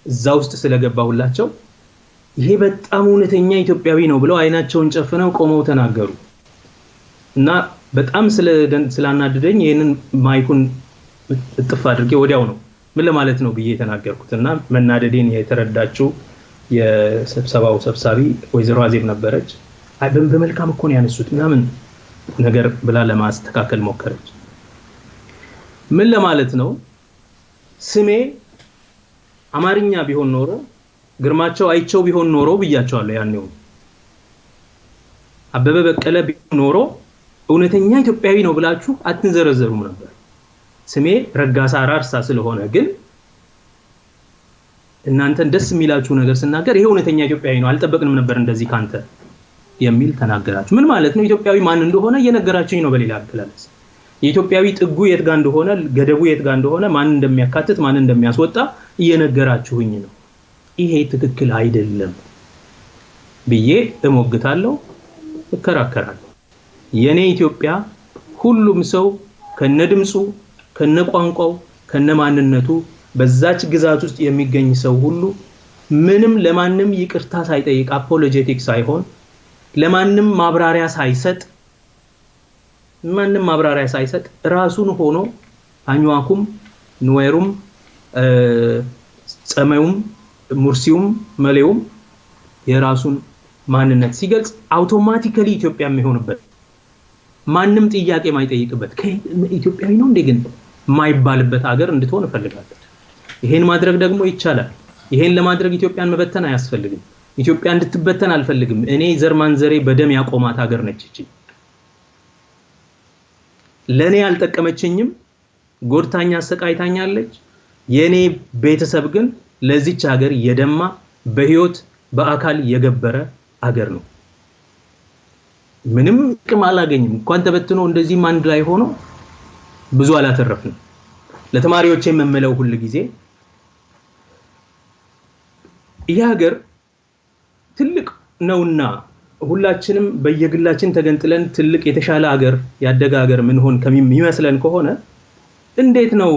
[SPEAKER 2] እዛ ውስጥ ስለገባሁላቸው ይሄ በጣም እውነተኛ ኢትዮጵያዊ ነው ብለው አይናቸውን ጨፍነው ቆመው ተናገሩ። እና በጣም ስላናደደኝ ይሄንን ማይኩን እጥፍ አድርጌ ወዲያው ነው ምን ለማለት ነው ብዬ ተናገርኩትና መናደዴን የተረዳችው የስብሰባው ሰብሳቢ ወይዘሮ አዜብ ነበረች። በመልካም እኮ ነው ያነሱት ምናምን ነገር ብላ ለማስተካከል ሞከረች። ምን ለማለት ነው? ስሜ አማርኛ ቢሆን ኖሮ ግርማቸው አይቸው ቢሆን ኖሮ ብያቸዋለሁ። ያኔው አበበ በቀለ ቢሆን ኖሮ እውነተኛ ኢትዮጵያዊ ነው ብላችሁ አትንዘረዘሩም ነበር። ስሜ ረጋሳ አራርሳ ስለሆነ ግን እናንተን ደስ የሚላችሁ ነገር ስናገር ይሄ እውነተኛ ኢትዮጵያዊ ነው አልጠበቅንም ነበር እንደዚህ ካንተ የሚል ተናገራችሁ። ምን ማለት ነው? ኢትዮጵያዊ ማን እንደሆነ እየነገራችሁኝ ነው። በሌላ አገላለጽ የኢትዮጵያዊ ጥጉ የት ጋር እንደሆነ፣ ገደቡ የት ጋር እንደሆነ፣ ማን እንደሚያካትት፣ ማን እንደሚያስወጣ እየነገራችሁኝ ነው። ይሄ ትክክል አይደለም ብዬ እሞግታለሁ፣ እከራከራለሁ። የኔ ኢትዮጵያ ሁሉም ሰው ከነድምጹ፣ ከነቋንቋው፣ ከነማንነቱ በዛች ግዛት ውስጥ የሚገኝ ሰው ሁሉ ምንም ለማንም ይቅርታ ሳይጠይቅ አፖሎጄቲክ ሳይሆን ለማንም ማብራሪያ ሳይሰጥ ራሱን ሆኖ አኝዋኩም፣ ንዌሩም፣ ጸመዩም፣ ሙርሲውም፣ መሌውም የራሱን ማንነት ሲገልጽ አውቶማቲካሊ ኢትዮጵያ የሚሆንበት ማንም ጥያቄ ማይጠይቅበት ኢትዮጵያዊ ነው እንዴ ግን ማይባልበት ሀገር እንድትሆን እፈልጋለሁ። ይሄን ማድረግ ደግሞ ይቻላል። ይሄን ለማድረግ ኢትዮጵያን መበተን አያስፈልግም። ኢትዮጵያ እንድትበተን አልፈልግም። እኔ ዘርማንዘሬ በደም ያቆማት ሀገር ነች እቺ። ለኔ አልጠቀመችኝም፣ ጎድታኛ አሰቃይታኛለች። የኔ ቤተሰብ ግን ለዚች ሀገር የደማ በህይወት በአካል የገበረ አገር ነው። ምንም ጥቅም አላገኝም እንኳን ተበትኖ እንደዚህ አንድ ላይ ሆኖ ብዙ አላተረፍንም። ለተማሪዎች የምመለው ሁሉ ጊዜ ይህ ሀገር ትልቅ ነውና ሁላችንም በየግላችን ተገንጥለን ትልቅ የተሻለ ሀገር ያደገ ሀገር ምን ሆን ከሚመስለን ከሆነ እንዴት ነው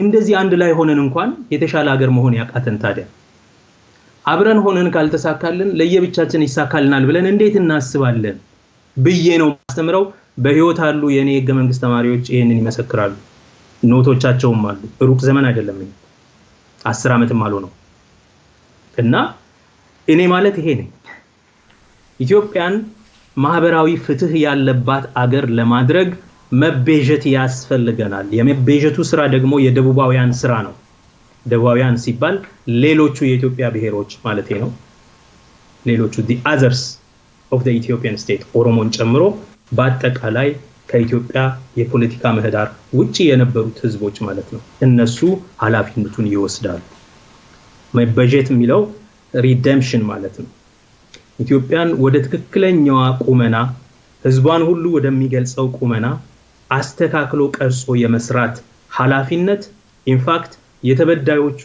[SPEAKER 2] እንደዚህ አንድ ላይ ሆነን እንኳን የተሻለ ሀገር መሆን ያቃተን? ታዲያ አብረን ሆነን ካልተሳካልን ለየብቻችን ይሳካልናል ብለን እንዴት እናስባለን ብዬ ነው ማስተምረው። በህይወት አሉ የኔ ህገ መንግስት ተማሪዎች ይሄንን ይመሰክራሉ። ኖቶቻቸውም አሉ። ሩቅ ዘመን አይደለም 10 ዓመትም አልሆነው እና እኔ ማለት ይሄ ነኝ። ኢትዮጵያን ማህበራዊ ፍትህ ያለባት አገር ለማድረግ መቤዠት ያስፈልገናል። የመቤዠቱ ስራ ደግሞ የደቡባውያን ስራ ነው። ደቡባውያን ሲባል ሌሎቹ የኢትዮጵያ ብሔሮች ማለት ነው። ሌሎቹ the others of the Ethiopian state ኦሮሞን ጨምሮ በአጠቃላይ ከኢትዮጵያ የፖለቲካ ምህዳር ውጪ የነበሩት ህዝቦች ማለት ነው። እነሱ ኃላፊነቱን ይወስዳሉ። መቤዠት የሚለው ሪደምፕሽን ማለት ነው። ኢትዮጵያን ወደ ትክክለኛዋ ቁመና ህዝቧን ሁሉ ወደሚገልጸው ቁመና አስተካክሎ ቀርጾ የመስራት ኃላፊነት ኢንፋክት የተበዳዮቹ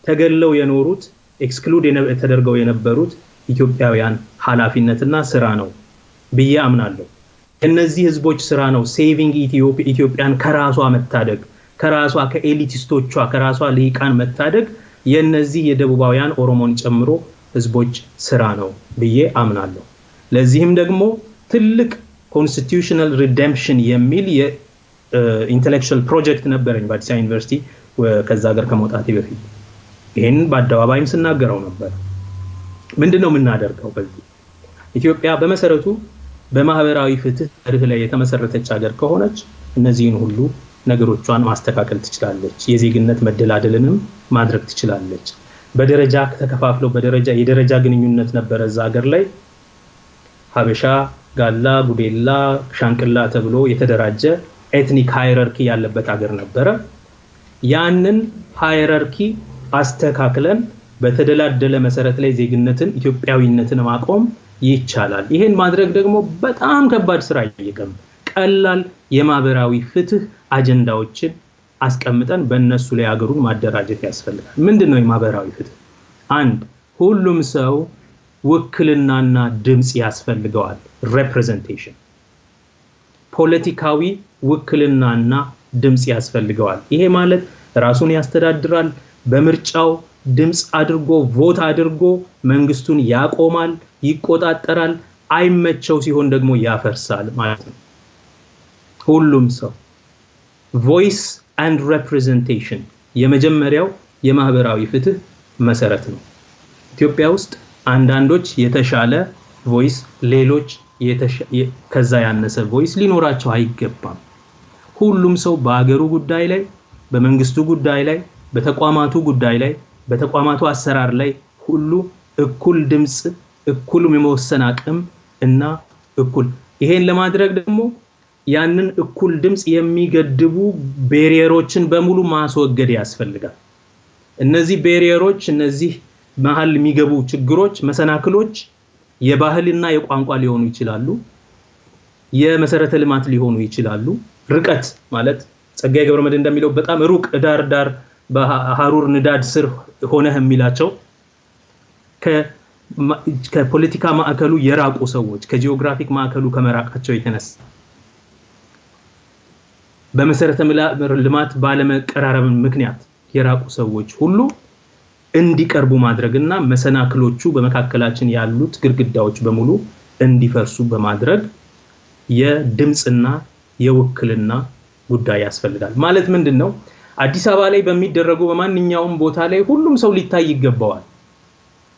[SPEAKER 2] ተገለው የኖሩት ኤክስክሉድ ተደርገው የነበሩት ኢትዮጵያውያን ኃላፊነትና ስራ ነው ብዬ አምናለሁ። እነዚህ ህዝቦች ስራ ነው ሴቪንግ ኢትዮጵያን ከራሷ መታደግ፣ ከራሷ ከኤሊቲስቶቿ ከራሷ ልሂቃን መታደግ የነዚህ የደቡባውያን ኦሮሞን ጨምሮ ህዝቦች ስራ ነው ብዬ አምናለሁ። ለዚህም ደግሞ ትልቅ ኮንስቲቲዩሽናል ሪደምፕሽን የሚል የኢንተሌክቹዋል ፕሮጀክት ነበረኝ በአዲስ አበባ ዩኒቨርሲቲ ከዛ ሀገር ከመውጣቴ በፊት። ይሄን በአደባባይም ስናገረው ነበር። ምንድነው የምናደርገው? በዚህ ኢትዮጵያ በመሰረቱ በማህበራዊ ፍትህ ርህ ላይ የተመሰረተች ሀገር ከሆነች እነዚህን ሁሉ ነገሮቿን ማስተካከል ትችላለች። የዜግነት መደላደልንም ማድረግ ትችላለች። በደረጃ ተከፋፍለው የደረጃ ግንኙነት ነበረ እዛ ሀገር ላይ ሀበሻ፣ ጋላ፣ ጉዴላ፣ ሻንቅላ ተብሎ የተደራጀ ኤትኒክ ሃይራርኪ ያለበት ሀገር ነበረ። ያንን ሃይራርኪ አስተካክለን በተደላደለ መሰረት ላይ ዜግነትን ኢትዮጵያዊነትን ማቆም ይቻላል። ይሄን ማድረግ ደግሞ በጣም ከባድ ስራ ይጠይቃል። ቀላል የማህበራዊ ፍትህ አጀንዳዎችን አስቀምጠን በእነሱ ላይ ሀገሩን ማደራጀት ያስፈልጋል። ምንድነው የማህበራዊ ፍትህ? አንድ ሁሉም ሰው ውክልናና ድምጽ ያስፈልገዋል። ሪፕሬዘንቴሽን ፖለቲካዊ ውክልናና ድምጽ ያስፈልገዋል። ይሄ ማለት ራሱን ያስተዳድራል፣ በምርጫው ድምጽ አድርጎ ቮት አድርጎ መንግስቱን ያቆማል፣ ይቆጣጠራል፣ አይመቸው ሲሆን ደግሞ ያፈርሳል ማለት ነው። ሁሉም ሰው ቮይስ and representation የመጀመሪያው የማህበራዊ ፍትህ መሰረት ነው። ኢትዮጵያ ውስጥ አንዳንዶች የተሻለ ቮይስ፣ ሌሎች ከዛ ያነሰ ቮይስ ሊኖራቸው አይገባም። ሁሉም ሰው በአገሩ ጉዳይ ላይ፣ በመንግስቱ ጉዳይ ላይ፣ በተቋማቱ ጉዳይ ላይ፣ በተቋማቱ አሰራር ላይ ሁሉ እኩል ድምጽ፣ እኩል የመወሰን አቅም እና እኩል ይሄን ለማድረግ ደግሞ ያንን እኩል ድምጽ የሚገድቡ ቤሪየሮችን በሙሉ ማስወገድ ያስፈልጋል። እነዚህ ቤሪየሮች፣ እነዚህ መሃል የሚገቡ ችግሮች፣ መሰናክሎች የባህልና የቋንቋ ሊሆኑ ይችላሉ፣ የመሰረተ ልማት ሊሆኑ ይችላሉ። ርቀት ማለት ጸጋዬ ገብረመድህን እንደሚለው በጣም ሩቅ ዳር በሐሩር ንዳድ ስር ሆነህ የሚላቸው ከፖለቲካ ማዕከሉ የራቁ ሰዎች ከጂኦግራፊክ ማዕከሉ ከመራቃቸው የተነሳ በመሰረተ ልማት ባለመቀራረብ ምክንያት የራቁ ሰዎች ሁሉ እንዲቀርቡ ማድረግና መሰናክሎቹ በመካከላችን ያሉት ግድግዳዎች በሙሉ እንዲፈርሱ በማድረግ የድምጽና የውክልና ጉዳይ ያስፈልጋል። ማለት ምንድነው? አዲስ አበባ ላይ በሚደረጉ በማንኛውም ቦታ ላይ ሁሉም ሰው ሊታይ ይገባዋል።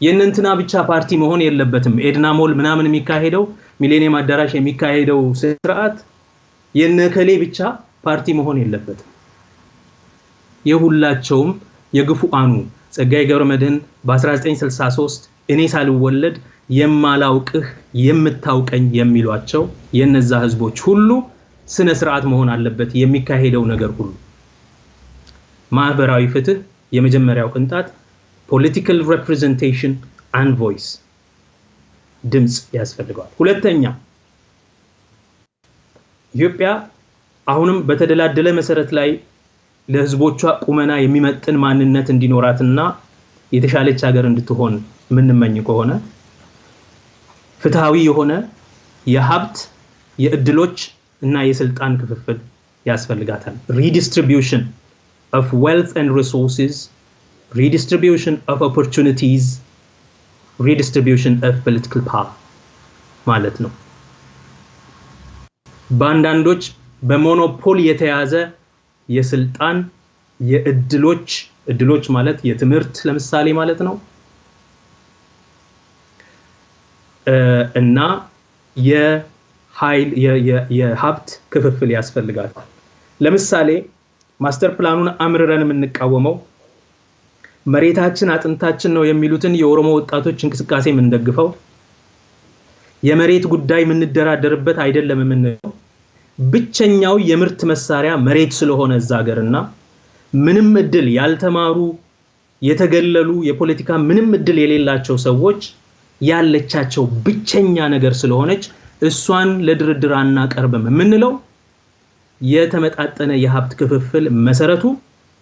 [SPEAKER 2] የእንትና ብቻ ፓርቲ መሆን የለበትም። ኤድና ሞል ምናምን የሚካሄደው ሚሌኒየም አዳራሽ የሚካሄደው ስርዓት የነከሌ ብቻ ፓርቲ መሆን የለበትም። የሁላቸውም የግፉአኑ ጸጋዬ ገብረመድህን በ1963 እኔ ሳልወለድ የማላውቅህ የምታውቀኝ የሚሏቸው የነዛ ህዝቦች ሁሉ ስነ ስርዓት መሆን አለበት የሚካሄደው ነገር ሁሉ። ማህበራዊ ፍትህ የመጀመሪያው ቅንጣት ፖለቲካል ሪፕሬዘንቴሽን and voice ድምጽ ያስፈልጋል። ሁለተኛ ኢትዮጵያ አሁንም በተደላደለ መሰረት ላይ ለህዝቦቿ ቁመና የሚመጥን ማንነት እንዲኖራትና የተሻለች ሀገር እንድትሆን ምንመኝ ከሆነ ፍትሃዊ የሆነ የሀብት የእድሎች እና የስልጣን ክፍፍል ያስፈልጋታል። redistribution of wealth and resources, redistribution of opportunities, redistribution of political power ማለት ነው። ባንዳንዶች በሞኖፖል የተያዘ የስልጣን የእድሎች ማለት የትምህርት ለምሳሌ ማለት ነው እና የኃይል የሀብት ክፍፍል ያስፈልጋል። ለምሳሌ ማስተር ፕላኑን አምርረን የምንቃወመው መሬታችን አጥንታችን ነው የሚሉትን የኦሮሞ ወጣቶች እንቅስቃሴ የምንደግፈው የመሬት ጉዳይ የምንደራደርበት አይደለም የምንለው ብቸኛው የምርት መሳሪያ መሬት ስለሆነ እዛ ሀገርና ምንም እድል ያልተማሩ የተገለሉ የፖለቲካ ምንም እድል የሌላቸው ሰዎች ያለቻቸው ብቸኛ ነገር ስለሆነች እሷን ለድርድር አናቀርብም የምንለው የተመጣጠነ የሀብት ክፍፍል መሰረቱ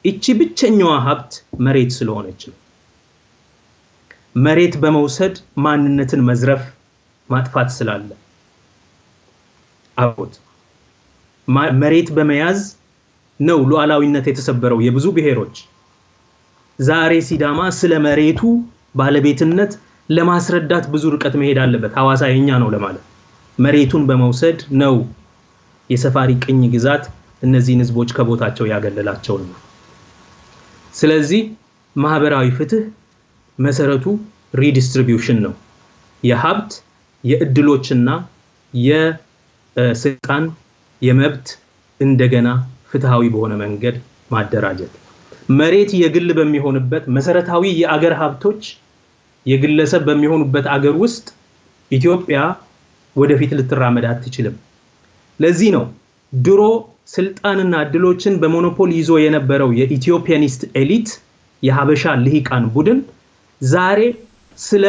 [SPEAKER 2] እቺ ብቸኛዋ ሀብት መሬት ስለሆነች ነው። መሬት በመውሰድ ማንነትን መዝረፍ ማጥፋት ስላለ አውት መሬት በመያዝ ነው ሉዓላዊነት የተሰበረው የብዙ ብሔሮች። ዛሬ ሲዳማ ስለ መሬቱ ባለቤትነት ለማስረዳት ብዙ ርቀት መሄድ አለበት። ሐዋሳ የኛ ነው ለማለት መሬቱን በመውሰድ ነው የሰፋሪ ቅኝ ግዛት እነዚህን ህዝቦች ከቦታቸው ያገለላቸው ነው። ስለዚህ ማህበራዊ ፍትህ መሰረቱ ሪዲስትሪቢዩሽን ነው። የሀብት የእድሎችና የስልጣን የመብት እንደገና ፍትሃዊ በሆነ መንገድ ማደራጀት። መሬት የግል በሚሆንበት መሰረታዊ የአገር ሀብቶች የግለሰብ በሚሆኑበት አገር ውስጥ ኢትዮጵያ ወደፊት ልትራመድ አትችልም። ለዚህ ነው ድሮ ስልጣንና እድሎችን በሞኖፖል ይዞ የነበረው የኢትዮጵያኒስት ኤሊት የሀበሻ ልሂቃን ቡድን ዛሬ ስለ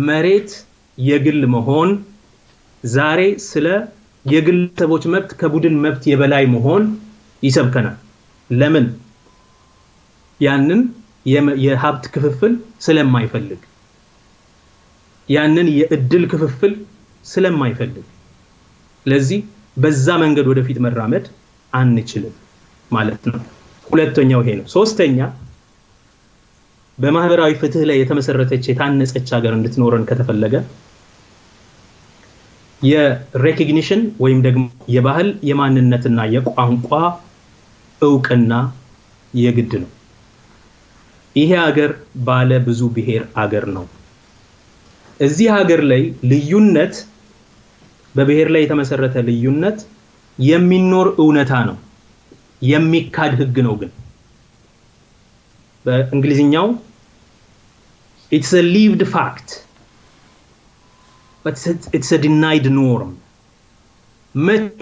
[SPEAKER 2] መሬት የግል መሆን ዛሬ ስለ የግለሰቦች መብት ከቡድን መብት የበላይ መሆን ይሰብከናል። ለምን? ያንን የሀብት ክፍፍል ስለማይፈልግ ያንን የእድል ክፍፍል ስለማይፈልግ ለዚህ በዛ መንገድ ወደፊት መራመድ አንችልም ማለት ነው። ሁለተኛው ይሄ ነው። ሶስተኛ በማህበራዊ ፍትህ ላይ የተመሰረተች የታነጸች ሀገር እንድትኖረን ከተፈለገ የሬኮግኒሽን ወይም ደግሞ የባህል የማንነትና የቋንቋ እውቅና የግድ ነው። ይሄ ሀገር ባለ ብዙ ብሔር ሀገር ነው። እዚህ ሀገር ላይ ልዩነት በብሔር ላይ የተመሰረተ ልዩነት የሚኖር እውነታ ነው፣ የሚካድ ህግ ነው። ግን በእንግሊዝኛው it's a lived fact but it's a denied norm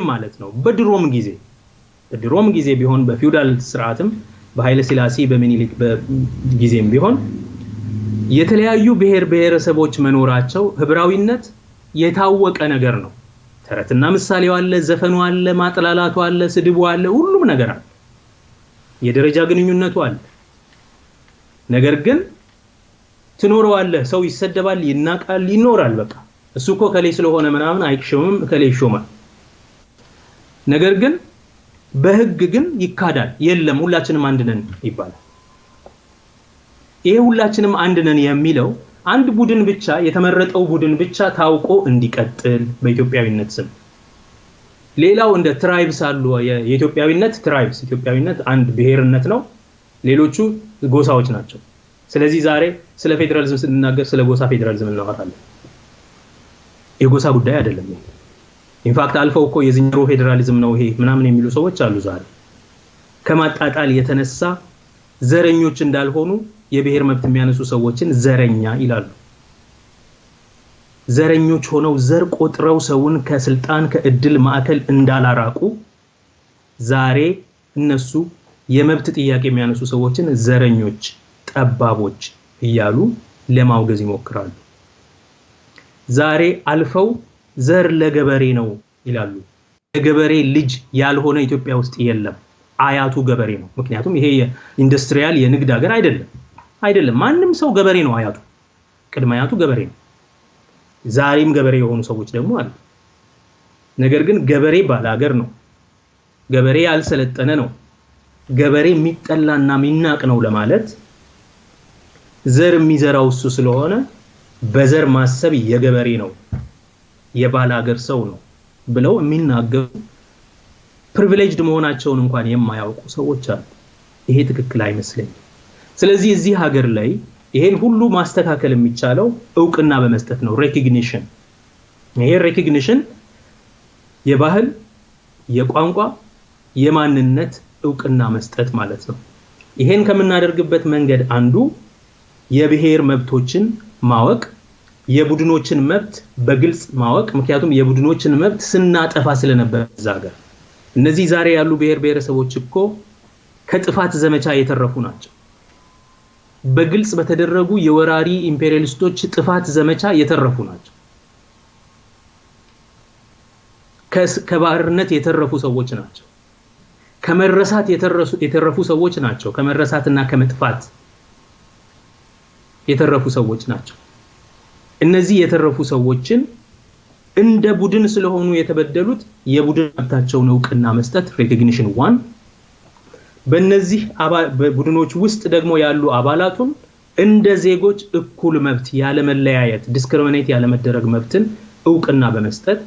[SPEAKER 2] ማለት ነው። በድሮም ጊዜ ቢሆን በፊውዳል ስርዓትም በኃይለ ሥላሴ በሚኒሊክ በጊዜም ቢሆን የተለያዩ ብሔር ብሔረሰቦች መኖራቸው ህብራዊነት የታወቀ ነገር ነው። ተረትና ምሳሌው አለ፣ ዘፈኑ አለ፣ ማጥላላቱ አለ፣ ስድቡ አለ፣ ሁሉም ነገር አለ፣ የደረጃ ግንኙነቱ አለ። ነገር ግን ትኖረዋለህ፣ ሰው ይሰደባል፣ ይናቃል፣ ይኖራል። በቃ እሱ እኮ ከሌ ስለሆነ ምናምን አይክሽምም ከሌ ይሾማል። ነገር ግን በህግ ግን ይካዳል። የለም ሁላችንም አንድ ነን ይባላል። ይሄ ሁላችንም አንድ ነን የሚለው አንድ ቡድን ብቻ የተመረጠው ቡድን ብቻ ታውቆ እንዲቀጥል በኢትዮጵያዊነት ስም ሌላው እንደ ትራይብስ አሉ። የኢትዮጵያዊነት ትራይብስ ኢትዮጵያዊነት አንድ ብሔርነት ነው፣ ሌሎቹ ጎሳዎች ናቸው። ስለዚህ ዛሬ ስለ ፌደራሊዝም ስንናገር ስለ ጎሳ ፌደራሊዝም እናወራለን። የጎሳ ጉዳይ አይደለም። ኢንፋክት አልፈው እኮ የዝንጀሮ ፌደራሊዝም ነው ይሄ ምናምን የሚሉ ሰዎች አሉ። ዛሬ ከማጣጣል የተነሳ ዘረኞች እንዳልሆኑ የብሔር መብት የሚያነሱ ሰዎችን ዘረኛ ይላሉ። ዘረኞች ሆነው ዘር ቆጥረው ሰውን ከስልጣን ከእድል ማዕከል እንዳላራቁ ዛሬ እነሱ የመብት ጥያቄ የሚያነሱ ሰዎችን ዘረኞች፣ ጠባቦች እያሉ ለማውገዝ ይሞክራሉ። ዛሬ አልፈው ዘር ለገበሬ ነው ይላሉ። የገበሬ ልጅ ያልሆነ ኢትዮጵያ ውስጥ የለም። አያቱ ገበሬ ነው። ምክንያቱም ይሄ የኢንዱስትሪያል የንግድ ሀገር አይደለም። ማንም ሰው ገበሬ ነው። አያቱ ቅድመ አያቱ ገበሬ ነው። ዛሬም ገበሬ የሆኑ ሰዎች ደግሞ አሉ። ነገር ግን ገበሬ ባለ ሀገር ነው። ገበሬ ያልሰለጠነ ነው። ገበሬ የሚጠላና የሚናቅ ነው ለማለት ዘር የሚዘራው እሱ ስለሆነ በዘር ማሰብ የገበሬ ነው የባለ ሀገር ሰው ነው ብለው የሚናገሩ ፕሪቪሌጅድ መሆናቸውን እንኳን የማያውቁ ሰዎች አሉ። ይሄ ትክክል አይመስለኝም። ስለዚህ እዚህ ሀገር ላይ ይሄን ሁሉ ማስተካከል የሚቻለው ዕውቅና በመስጠት ነው። ሬኮግኒሽን። ይሄ ሬኮግኒሽን የባህል፣ የቋንቋ፣ የማንነት ዕውቅና መስጠት ማለት ነው። ይሄን ከምናደርግበት መንገድ አንዱ የብሔር መብቶችን ማወቅ፣ የቡድኖችን መብት በግልጽ ማወቅ። ምክንያቱም የቡድኖችን መብት ስናጠፋ ስለነበር ዛገር እነዚህ ዛሬ ያሉ ብሔር ብሔረሰቦች እኮ ከጥፋት ዘመቻ የተረፉ ናቸው። በግልጽ በተደረጉ የወራሪ ኢምፔሪያሊስቶች ጥፋት ዘመቻ የተረፉ ናቸው። ከባርነት የተረፉ ሰዎች ናቸው። ከመረሳት የተረፉ ሰዎች ናቸው። ከመረሳትና ከመጥፋት የተረፉ ሰዎች ናቸው። እነዚህ የተረፉ ሰዎችን እንደ ቡድን ስለሆኑ የተበደሉት የቡድን መብታቸውን ዕውቅና መስጠት ሬኮግኒሽን 1። በእነዚህ ቡድኖች ውስጥ ደግሞ ያሉ አባላቱን እንደ ዜጎች እኩል መብት ያለ መለያየት ዲስክሪሚኔት ያለ መደረግ መብትን ዕውቅና በመስጠት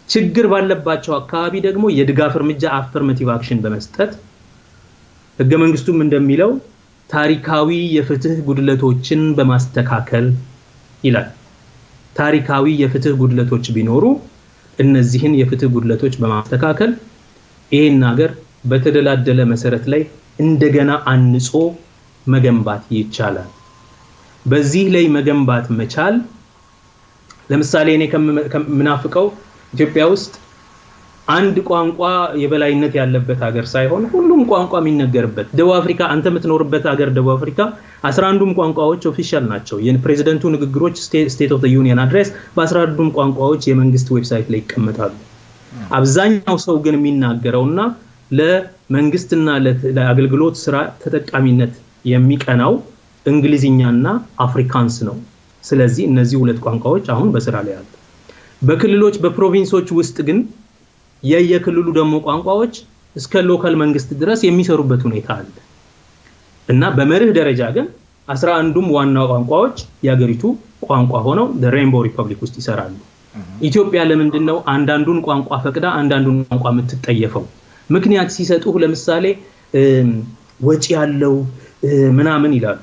[SPEAKER 2] ችግር ባለባቸው አካባቢ ደግሞ የድጋፍ እርምጃ አፈርማቲቭ አክሽን በመስጠት ህገ መንግስቱም እንደሚለው ታሪካዊ የፍትህ ጉድለቶችን በማስተካከል ይላል። ታሪካዊ የፍትህ ጉድለቶች ቢኖሩ እነዚህን የፍትህ ጉድለቶች በማስተካከል ይሄን ሀገር በተደላደለ መሰረት ላይ እንደገና አንጾ መገንባት ይቻላል። በዚህ ላይ መገንባት መቻል ለምሳሌ እኔ ከምናፍቀው ኢትዮጵያ ውስጥ አንድ ቋንቋ የበላይነት ያለበት ሀገር ሳይሆን ሁሉም ቋንቋ የሚነገርበት። ደቡብ አፍሪካ አንተ የምትኖርበት ሀገር ደቡብ አፍሪካ 11ዱም ቋንቋዎች ኦፊሻል ናቸው። የፕሬዝዳንቱ ንግግሮች ስቴት ኦፍ ዘ ዩኒየን አድሬስ በ11ዱም ቋንቋዎች የመንግስት ዌብሳይት ላይ ይቀመጣሉ። አብዛኛው ሰው ግን የሚናገረውና ለመንግስትና ለአገልግሎት ስራ ተጠቃሚነት የሚቀናው እንግሊዝኛና አፍሪካንስ ነው። ስለዚህ እነዚህ ሁለት ቋንቋዎች አሁን በስራ ላይ አሉ። በክልሎች በፕሮቪንሶች ውስጥ ግን የየክልሉ ደግሞ ቋንቋዎች እስከ ሎካል መንግስት ድረስ የሚሰሩበት ሁኔታ አለ እና በመርህ ደረጃ ግን 11ዱም ዋና ቋንቋዎች የሀገሪቱ ቋንቋ ሆነው ሬንቦው ሪፐብሊክ ውስጥ ይሰራሉ። ኢትዮጵያ ለምንድነው አንዳንዱን ቋንቋ ፈቅዳ አንዳንዱን ቋንቋ የምትጠየፈው? ምክንያት ሲሰጡ ለምሳሌ ወጪ ያለው ምናምን ይላሉ።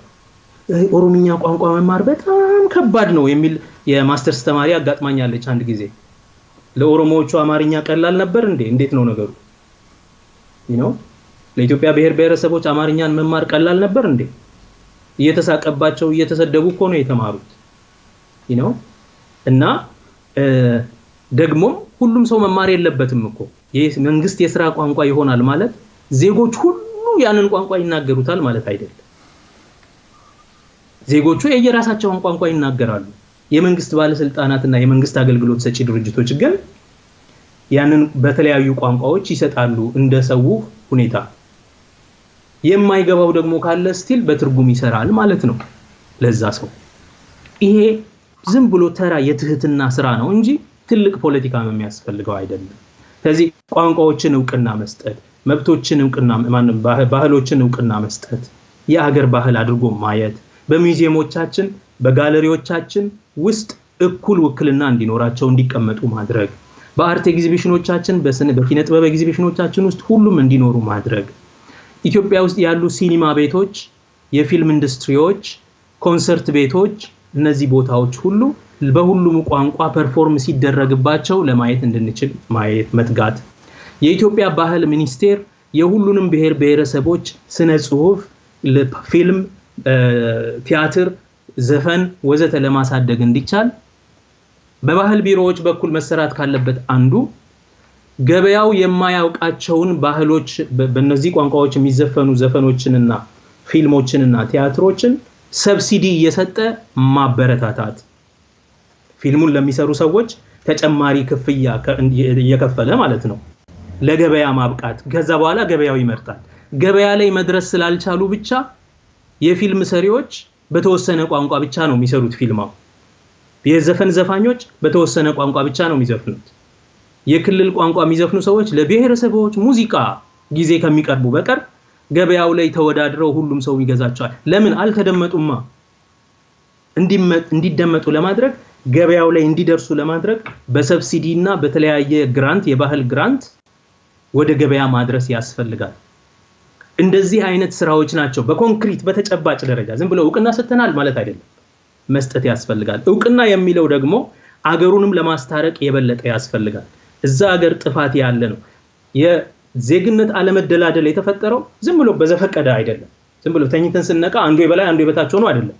[SPEAKER 2] ኦሮምኛ ቋንቋ መማር በጣም ከባድ ነው የሚል የማስተርስ ተማሪ አጋጥማኛለች አንድ ጊዜ። ለኦሮሞዎቹ አማርኛ ቀላል ነበር እንዴ? እንዴት ነው ነገሩ? ለኢትዮጵያ ብሔር ብሔረሰቦች አማርኛን መማር ቀላል ነበር እንዴ? እየተሳቀባቸው እየተሰደቡ እኮ ነው የተማሩት። እና ደግሞ ሁሉም ሰው መማር የለበትም እኮ። መንግስት የሥራ ቋንቋ ይሆናል ማለት ዜጎች ሁሉ ያንን ቋንቋ ይናገሩታል ማለት አይደለም። ዜጎቹ የየራሳቸውን ቋንቋ ይናገራሉ። የመንግስት ባለስልጣናትና የመንግስት አገልግሎት ሰጪ ድርጅቶች ግን ያንን በተለያዩ ቋንቋዎች ይሰጣሉ እንደ ሰው ሁኔታ። የማይገባው ደግሞ ካለ ስቲል በትርጉም ይሰራል ማለት ነው ለዛ ሰው። ይሄ ዝም ብሎ ተራ የትህትና ስራ ነው እንጂ ትልቅ ፖለቲካ የሚያስፈልገው አይደለም። ስለዚህ ቋንቋዎችን ዕውቅና መስጠት፣ መብቶችን ዕውቅና ባህሎችን ዕውቅና መስጠት፣ የሀገር ባህል አድርጎ ማየት፣ በሙዚየሞቻችን በጋለሪዎቻችን ውስጥ እኩል ውክልና እንዲኖራቸው እንዲቀመጡ ማድረግ፣ በአርት ኤግዚቢሽኖቻችን በኪነ ጥበብ ኤግዚቢሽኖቻችን ውስጥ ሁሉም እንዲኖሩ ማድረግ፣ ኢትዮጵያ ውስጥ ያሉ ሲኒማ ቤቶች፣ የፊልም ኢንዱስትሪዎች፣ ኮንሰርት ቤቶች፣ እነዚህ ቦታዎች ሁሉ በሁሉም ቋንቋ ፐርፎርም ሲደረግባቸው ለማየት እንድንችል ማየት መትጋት። የኢትዮጵያ ባህል ሚኒስቴር የሁሉንም ብሔር ብሔረሰቦች ስነ ጽሁፍ፣ ፊልም፣ ቲያትር፣ ዘፈን ወዘተ ለማሳደግ እንዲቻል በባህል ቢሮዎች በኩል መሰራት ካለበት አንዱ ገበያው የማያውቃቸውን ባህሎች በእነዚህ ቋንቋዎች የሚዘፈኑ ዘፈኖችንና ፊልሞችንና ቲያትሮችን ሰብሲዲ እየሰጠ ማበረታታት። ፊልሙን ለሚሰሩ ሰዎች ተጨማሪ ክፍያ እየከፈለ ማለት ነው ለገበያ ማብቃት። ከዛ በኋላ ገበያው ይመርጣል። ገበያ ላይ መድረስ ስላልቻሉ ብቻ የፊልም ሰሪዎች በተወሰነ ቋንቋ ብቻ ነው የሚሰሩት ፊልማው። የዘፈን ዘፋኞች በተወሰነ ቋንቋ ብቻ ነው የሚዘፍኑት። የክልል ቋንቋ የሚዘፍኑ ሰዎች ለብሔረሰቦች ሙዚቃ ጊዜ ከሚቀርቡ በቀር ገበያው ላይ ተወዳድረው ሁሉም ሰው ይገዛቸዋል። ለምን አልተደመጡማ? እንዲደመጡ ለማድረግ ገበያው ላይ እንዲደርሱ ለማድረግ በሰብሲዲ እና በተለያየ ግራንት የባህል ግራንት ወደ ገበያ ማድረስ ያስፈልጋል። እንደዚህ አይነት ስራዎች ናቸው በኮንክሪት በተጨባጭ ደረጃ ዝም ብለው እውቅና ሰጥተናል ማለት አይደለም፣ መስጠት ያስፈልጋል። እውቅና የሚለው ደግሞ አገሩንም ለማስታረቅ የበለጠ ያስፈልጋል። እዛ ሀገር ጥፋት ያለ ነው። የዜግነት አለመደላደል የተፈጠረው ዝም ብሎ በዘፈቀደ አይደለም። ዝም ብሎ ተኝተን ስንነቃ አንዱ የበላይ አንዱ የበታች ሆኖ አይደለም።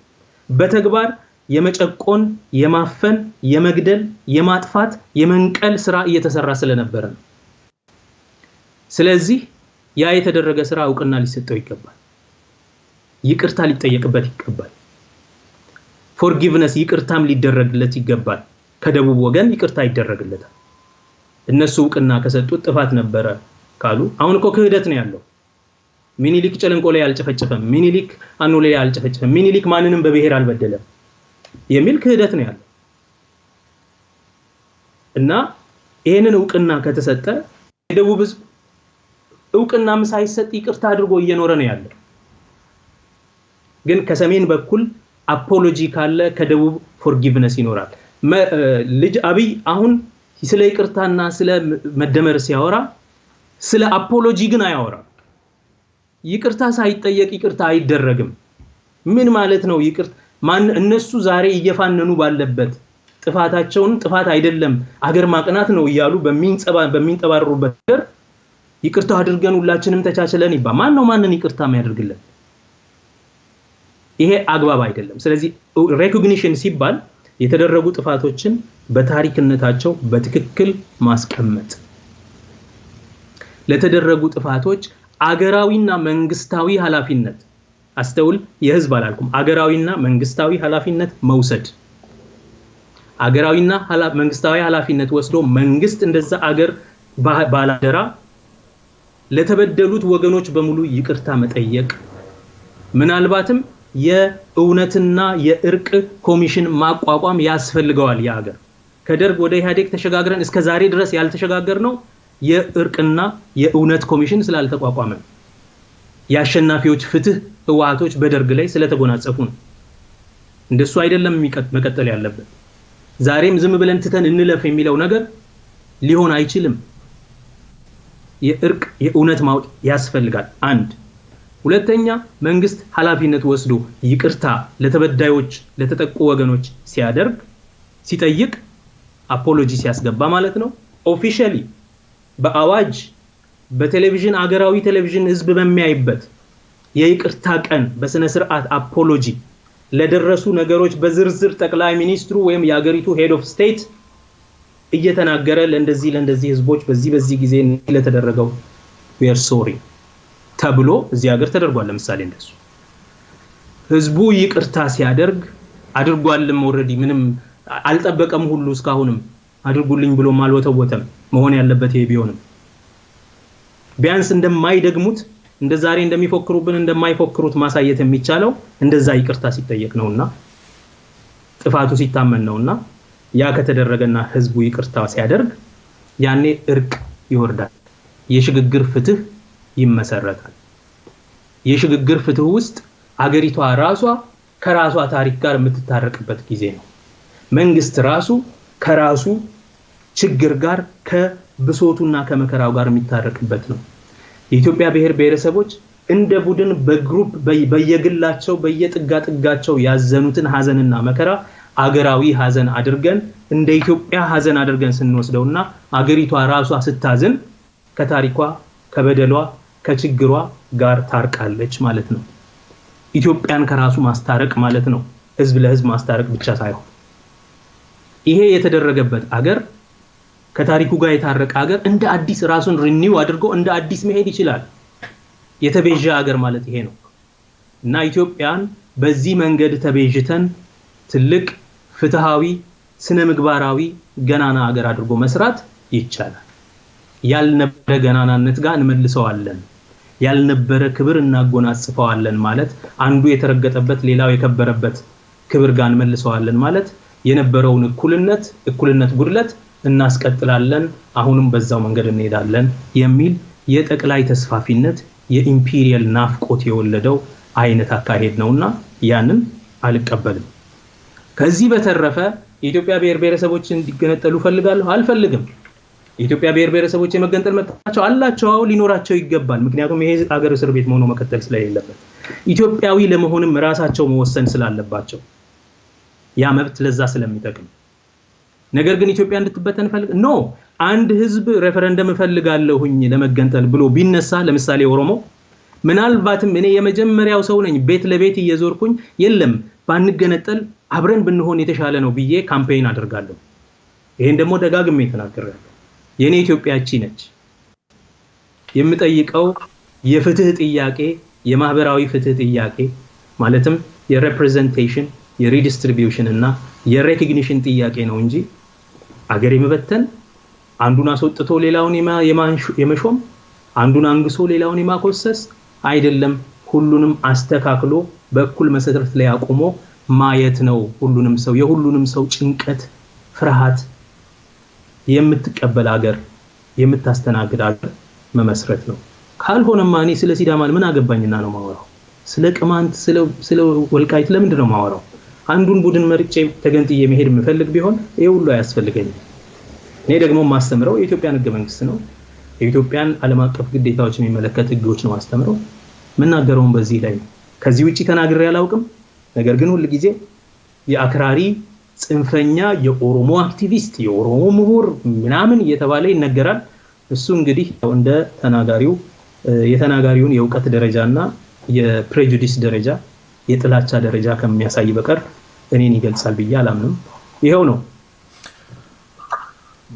[SPEAKER 2] በተግባር የመጨቆን፣ የማፈን፣ የመግደል፣ የማጥፋት፣ የመንቀል ስራ እየተሰራ ስለነበረ ነው። ስለዚህ ያ የተደረገ ስራ እውቅና ሊሰጠው ይገባል። ይቅርታ ሊጠየቅበት ይገባል። ፎርጊቭነስ ይቅርታም ሊደረግለት ይገባል። ከደቡብ ወገን ይቅርታ ይደረግለታል። እነሱ እውቅና ከሰጡት ጥፋት ነበረ ካሉ አሁን እኮ ክህደት ነው ያለው። ሚኒሊክ ጨለንቆ ላይ አልጨፈጨፈም፣ ሚኒሊክ አኖ ላይ አልጨፈጨፈም፣ ሚኒሊክ ማንንም በብሔር አልበደለም የሚል ክህደት ነው ያለው። እና ይሄንን እውቅና ከተሰጠ የደቡብ ህዝብ እውቅናም ሳይሰጥ ይቅርታ አድርጎ እየኖረ ነው ያለው። ግን ከሰሜን በኩል አፖሎጂ ካለ ከደቡብ ፎርጊቭነስ ይኖራል። ልጅ አብይ አሁን ስለ ይቅርታና ስለ መደመር ሲያወራ ስለ አፖሎጂ ግን አያወራም። ይቅርታ ሳይጠየቅ ይቅርታ አይደረግም። ምን ማለት ነው ይቅርታ? እነሱ ዛሬ እየፋነኑ ባለበት ጥፋታቸውን ጥፋት አይደለም አገር ማቅናት ነው እያሉ በሚንጠባረሩበት ነገር ይቅርታ አድርገን ሁላችንም ተቻችለን ይባ ማን ነው ማንን ይቅርታ የሚያደርግልን? ይሄ አግባብ አይደለም። ስለዚህ ሬኮግኒሽን ሲባል የተደረጉ ጥፋቶችን በታሪክነታቸው በትክክል ማስቀመጥ፣ ለተደረጉ ጥፋቶች አገራዊና መንግስታዊ ኃላፊነት አስተውል፣ የህዝብ አላልኩም፣ አገራዊና መንግስታዊ ኃላፊነት መውሰድ፣ አገራዊና መንግስታዊ ኃላፊነት ወስዶ መንግስት እንደዛ አገር ባላደራ ለተበደሉት ወገኖች በሙሉ ይቅርታ መጠየቅ፣ ምናልባትም የእውነትና የእርቅ ኮሚሽን ማቋቋም ያስፈልገዋል። ያገር ከደርግ ወደ ኢህአዴግ ተሸጋግረን እስከ ዛሬ ድረስ ያልተሸጋገርነው የእርቅና የእውነት ኮሚሽን ስላልተቋቋመ፣ የአሸናፊዎች ፍትህ ህወሓቶች በደርግ ላይ ስለተጎናጸፉ ነው። እንደሱ አይደለም መቀጠል ያለበት። ዛሬም ዝም ብለን ትተን እንለፍ የሚለው ነገር ሊሆን አይችልም። የእርቅ የእውነት ማወቅ ያስፈልጋል። አንድ ሁለተኛ መንግስት ኃላፊነት ወስዶ ይቅርታ ለተበዳዮች ለተጠቁ ወገኖች ሲጠይቅ አፖሎጂ ሲያስገባ ማለት ነው። ኦፊሻሊ በአዋጅ በቴሌቪዥን አገራዊ ቴሌቪዥን ህዝብ በሚያይበት የይቅርታ ቀን በስነ ስርዓት አፖሎጂ ለደረሱ ነገሮች በዝርዝር ጠቅላይ ሚኒስትሩ ወይም የአገሪቱ ሄድ ኦፍ ስቴት እየተናገረ ለእንደዚህ ህዝቦች በዚህ ጊዜ ለተደረገው we are sorry ተብሎ እዚህ ሀገር ተደርጓል። ለምሳሌ እንደሱ ህዝቡ ይቅርታ ሲያደርግ አድርጓልም ኦሬዲ ምንም አልጠበቀም ሁሉ እስካሁንም አድርጉልኝ ብሎ ማልወተወተም መሆን ያለበት ይሄ ቢሆንም ቢያንስ እንደማይደግሙት እንደዛሬ እንደሚፎክሩብን እንደማይፎክሩት ማሳየት የሚቻለው እንደዛ ይቅርታ ሲጠየቅ ነውና ጥፋቱ ሲታመን ነውና ያ ከተደረገና ህዝቡ ይቅርታ ሲያደርግ ያኔ እርቅ ይወርዳል። የሽግግር ፍትህ ይመሰረታል። የሽግግር ፍትህ ውስጥ አገሪቷ ራሷ ከራሷ ታሪክ ጋር የምትታረቅበት ጊዜ ነው። መንግስት ራሱ ከራሱ ችግር ጋር ከብሶቱና ከመከራው ጋር የሚታረቅበት ነው። የኢትዮጵያ ብሔር ብሔረሰቦች እንደ ቡድን በግሩፕ በየግላቸው በየጥጋጥጋቸው ያዘኑትን ሀዘንና መከራ አገራዊ ሀዘን አድርገን እንደ ኢትዮጵያ ሀዘን አድርገን ስንወስደውና አገሪቷ ራሷ ስታዝን ከታሪኳ ከበደሏ ከችግሯ ጋር ታርቃለች ማለት ነው። ኢትዮጵያን ከራሱ ማስታረቅ ማለት ነው። ህዝብ ለህዝብ ማስታረቅ ብቻ ሳይሆን ይሄ የተደረገበት አገር ከታሪኩ ጋር የታረቀ አገር እንደ አዲስ ራሱን ሪኒው አድርጎ እንደ አዲስ መሄድ ይችላል። የተቤዠ አገር ማለት ይሄ ነው እና ኢትዮጵያን በዚህ መንገድ ተቤዥተን ትልቅ ፍትሃዊ ስነ ምግባራዊ ገናና ሀገር አድርጎ መስራት ይቻላል። ያልነበረ ገናናነት ጋር እንመልሰዋለን፣ ያልነበረ ክብር እናጎናጽፈዋለን ማለት አንዱ የተረገጠበት ሌላው የከበረበት ክብር ጋር እንመልሰዋለን ማለት የነበረውን እኩልነት ጉድለት እናስቀጥላለን፣ አሁንም በዛው መንገድ እንሄዳለን የሚል የጠቅላይ ተስፋፊነት የኢምፔሪያል ናፍቆት የወለደው አይነት አካሄድ ነውና ያንን አልቀበልም። ከዚህ በተረፈ የኢትዮጵያ ብሔር ብሔረሰቦች እንዲገነጠሉ ፈልጋለሁ አልፈልግም። የኢትዮጵያ ብሔር ብሔረሰቦች የመገንጠል መብታቸው አላቸው፣ ሊኖራቸው ይገባል። ምክንያቱም ይሄ ሀገር እስር ቤት መሆኑ መከተል ስለሌለበት ኢትዮጵያዊ ለመሆንም ራሳቸው መወሰን ስላለባቸው ያ መብት ለዛ ስለሚጠቅም። ነገር ግን ኢትዮጵያ እንድትበተን ፈልግ ኖ አንድ ህዝብ ሬፈረንደም ፈልጋለሁኝ ለመገንጠል ብሎ ቢነሳ ለምሳሌ ኦሮሞ ምናልባትም እኔ የመጀመሪያው ሰው ነኝ ቤት ለቤት እየዞርኩኝ የለም ባንገነጠል አብረን ብንሆን የተሻለ ነው ብዬ ካምፔይን አደርጋለሁ። ይሄን ደግሞ ደጋግሜ ተናግሬያለሁ። የኔ ኢትዮጵያ እቺ ነች። የምጠይቀው የፍትህ ጥያቄ የማህበራዊ ፍትህ ጥያቄ ማለትም የሪፕሬዘንቴሽን የሪዲስትሪቢዩሽን እና የሬኮግኒሽን ጥያቄ ነው እንጂ አገር የመበተን አንዱን አስወጥቶ ሌላውን የመሾም አንዱን አንግሶ ሌላውን የማኮሰስ አይደለም። ሁሉንም አስተካክሎ በእኩል መሰረት ላይ አቁሞ ማየት ነው። ሁሉንም ሰው የሁሉንም ሰው ጭንቀት ፍርሃት የምትቀበል ሀገር የምታስተናግድ ሀገር መመስረት ነው። ካልሆነማ እኔ ስለ ሲዳማ ምን አገባኝና ነው ማወራው? ስለ ቅማንት ስለ ወልቃይት ለምንድን ነው ማወራው? አንዱን ቡድን መርጬ ተገንጥዬ መሄድ የምፈልግ ቢሆን ይሄ ሁሉ አያስፈልገኝም። እኔ ደግሞ ማስተምረው የኢትዮጵያን ህገ መንግስት ነው። የኢትዮጵያን ዓለም አቀፍ ግዴታዎች የሚመለከት ህጎች ነው ማስተምረው። ምናገረውን በዚህ ላይ ነው። ከዚህ ውጪ ተናግሬ አላውቅም። ነገር ግን ሁሉ ጊዜ የአክራሪ ጽንፈኛ የኦሮሞ አክቲቪስት የኦሮሞ ምሁር ምናምን እየተባለ ይነገራል። እሱ እንግዲህ እንደ ተናጋሪው የተናጋሪውን የእውቀት ደረጃና የፕሬጁዲስ ደረጃ የጥላቻ ደረጃ ከሚያሳይ በቀር እኔን ይገልጻል ብዬ አላምንም። ይሄው ነው።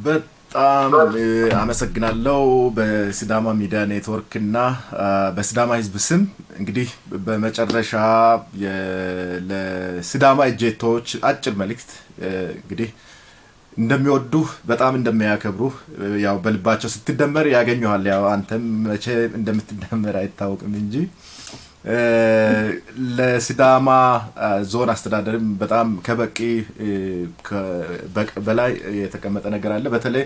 [SPEAKER 1] በጣም አመሰግናለሁ። በሲዳማ ሚዲያ ኔትወርክ እና በሲዳማ ህዝብ ስም እንግዲህ በመጨረሻ ለሲዳማ እጀቶች አጭር መልእክት እንግዲህ እንደሚወዱህ በጣም እንደሚያከብሩህ ያው በልባቸው ስትደመር ያገኙሃል። ያው አንተም መቼ እንደምትደመር አይታወቅም እንጂ ለሲዳማ ዞን አስተዳደርም በጣም ከበቂ በላይ የተቀመጠ ነገር አለ። በተለይ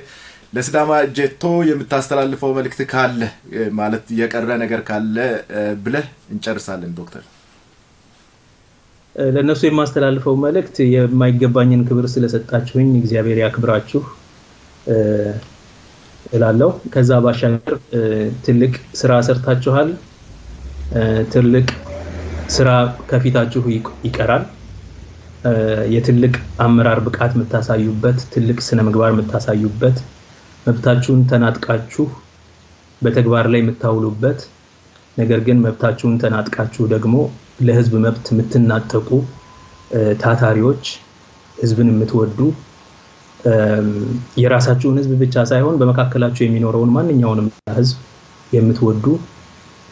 [SPEAKER 1] ለሲዳማ እጀቶ የምታስተላልፈው መልእክት ካለ ማለት የቀረ ነገር ካለ ብለህ እንጨርሳለን ዶክተር።
[SPEAKER 2] ለነሱ የማስተላልፈው መልእክት የማይገባኝን ክብር ስለሰጣችሁኝ እግዚአብሔር ያክብራችሁ እላለሁ። ከዛ ባሻገር ትልቅ ስራ ሰርታችኋል። ትልቅ ስራ ከፊታችሁ ይቀራል። የትልቅ አመራር ብቃት መታሳዩበት፣ ትልቅ ስነ ምግባር መታሳዩበት፣ መብታችሁን ተናጥቃችሁ በተግባር ላይ የምታውሉበት፣ ነገር ግን መብታችሁን ተናጥቃችሁ ደግሞ ለህዝብ መብት የምትናጠቁ ታታሪዎች፣ ህዝብን የምትወዱ የራሳችሁን ህዝብ ብቻ ሳይሆን በመካከላችሁ የሚኖረውን ማንኛውንም ህዝብ የምትወዱ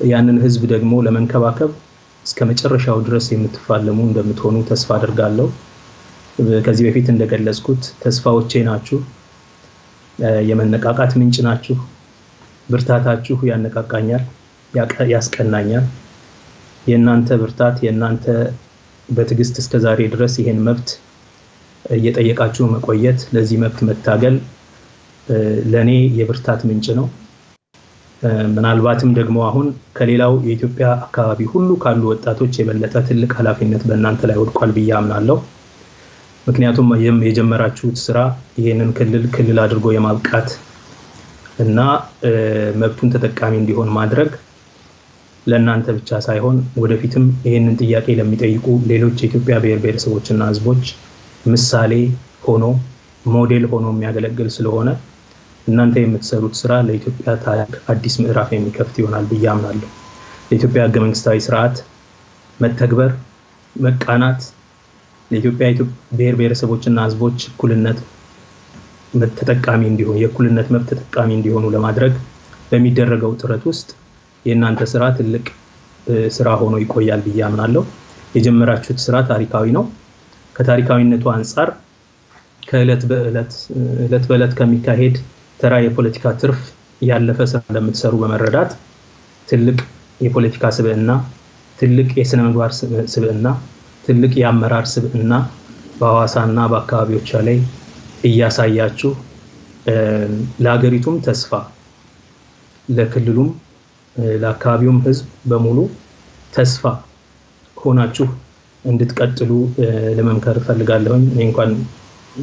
[SPEAKER 2] ያንን ህዝብ ደግሞ ለመንከባከብ እስከ መጨረሻው ድረስ የምትፋለሙ እንደምትሆኑ ተስፋ አደርጋለሁ። ከዚህ በፊት እንደገለጽኩት ተስፋዎቼ ናችሁ፣ የመነቃቃት ምንጭ ናችሁ። ብርታታችሁ ያነቃቃኛል፣ ያስቀናኛል። የእናንተ ብርታት የእናንተ በትዕግስት እስከ ዛሬ ድረስ ይሄን መብት እየጠየቃችሁ መቆየት፣ ለዚህ መብት መታገል ለኔ የብርታት ምንጭ ነው። ምናልባትም ደግሞ አሁን ከሌላው የኢትዮጵያ አካባቢ ሁሉ ካሉ ወጣቶች የበለጠ ትልቅ ኃላፊነት በእናንተ ላይ ወድቋል ብዬ አምናለሁ። ምክንያቱም የጀመራችሁት ስራ ይሄንን ክልል አድርጎ የማብቃት እና መብቱን ተጠቃሚ እንዲሆን ማድረግ ለእናንተ ብቻ ሳይሆን ወደፊትም ይሄንን ጥያቄ ለሚጠይቁ ሌሎች የኢትዮጵያ ብሔር ብሔረሰቦችና ህዝቦች ምሳሌ ሆኖ ሞዴል ሆኖ የሚያገለግል ስለሆነ እናንተ የምትሰሩት ስራ ለኢትዮጵያ ታሪክ አዲስ ምዕራፍ የሚከፍት ይሆናል ብዬ አምናለሁ። ለኢትዮጵያ ህገ መንግስታዊ ስርዓት መተግበር መቃናት፣ ለኢትዮጵያ ብሔር ብሔረሰቦችና ህዝቦች እኩልነት ተጠቃሚ እንዲሆኑ የእኩልነት መብት ተጠቃሚ እንዲሆኑ ለማድረግ በሚደረገው ጥረት ውስጥ የእናንተ ስራ ትልቅ ስራ ሆኖ ይቆያል ብዬ አምናለሁ። የጀመራችሁት ስራ ታሪካዊ ነው። ከታሪካዊነቱ አንፃር ከእለት በእለት ከሚካሄድ ተራ የፖለቲካ ትርፍ ያለፈ ስራ ለምትሰሩ በመረዳት ትልቅ የፖለቲካ ስብዕና፣ ትልቅ የሥነ ምግባር ስብዕና፣ ትልቅ የአመራር ስብዕና በሐዋሳና በአካባቢዎቿ ላይ እያሳያችሁ ለሀገሪቱም ተስፋ ለክልሉም ለአካባቢውም ህዝብ በሙሉ ተስፋ ሆናችሁ እንድትቀጥሉ ለመምከር ፈልጋለሁ። እኔ እንኳን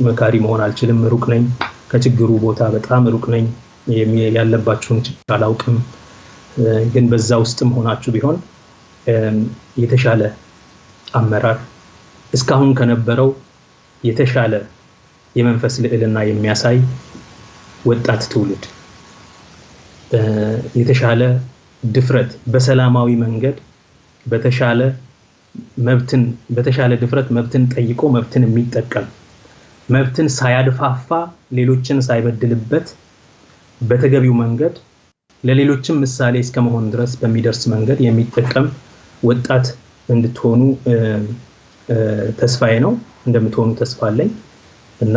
[SPEAKER 2] መካሪ መሆን አልችልም፣ ሩቅ ነኝ፣ ከችግሩ ቦታ በጣም ሩቅ ነኝ፣ ያለባችሁን ችግር አላውቅም። ግን በዛ ውስጥም ሆናችሁ ቢሆን የተሻለ አመራር እስካሁን ከነበረው የተሻለ የመንፈስ ልዕልና የሚያሳይ ወጣት ትውልድ የተሻለ ድፍረት በሰላማዊ መንገድ በተሻለ ድፍረት መብትን ጠይቆ መብትን የሚጠቀም መብትን ሳያድፋፋ ሌሎችን ሳይበድልበት በተገቢው መንገድ ለሌሎችም ምሳሌ እስከመሆን ድረስ በሚደርስ መንገድ የሚጠቀም ወጣት እንድትሆኑ ተስፋዬ ነው። እንደምትሆኑ ተስፋ አለኝ እና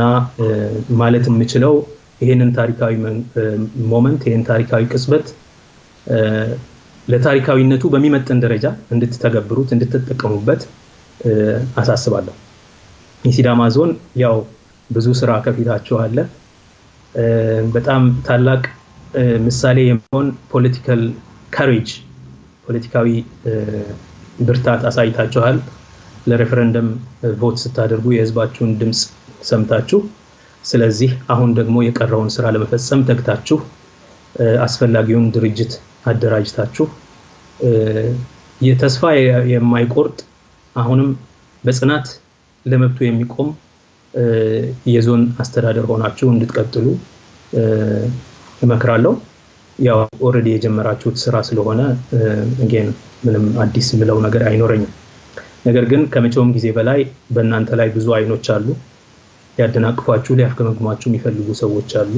[SPEAKER 2] ማለት የምችለው ይሄንን ታሪካዊ ሞመንት ይሄን ታሪካዊ ቅጽበት ለታሪካዊነቱ በሚመጥን ደረጃ እንድትተገብሩት እንድትጠቀሙበት አሳስባለሁ። የሲዳማ ዞን ያው ብዙ ስራ ከፊታችሁ አለ። በጣም ታላቅ ምሳሌ የሚሆን ፖለቲካል ካሬጅ ፖለቲካዊ ብርታት አሳይታችኋል። ለሬፈረንደም ቮት ስታደርጉ የህዝባችሁን ድምጽ ሰምታችሁ፣ ስለዚህ አሁን ደግሞ የቀረውን ስራ ለመፈጸም ተግታችሁ አስፈላጊውን ድርጅት አደራጅታችሁ የተስፋ የማይቆርጥ አሁንም በጽናት ለመብቱ የሚቆም የዞን አስተዳደር ሆናችሁ እንድትቀጥሉ እመክራለሁ። ያው ኦሬዲ የጀመራችሁት ስራ ስለሆነ again ምንም አዲስ ምለው ነገር አይኖርኝም። ነገር ግን ከመቼውም ጊዜ በላይ በእናንተ ላይ ብዙ አይኖች አሉ። ያደናቅፏችሁ ሊያፍገመግሟችሁ የሚፈልጉ ሰዎች አሉ።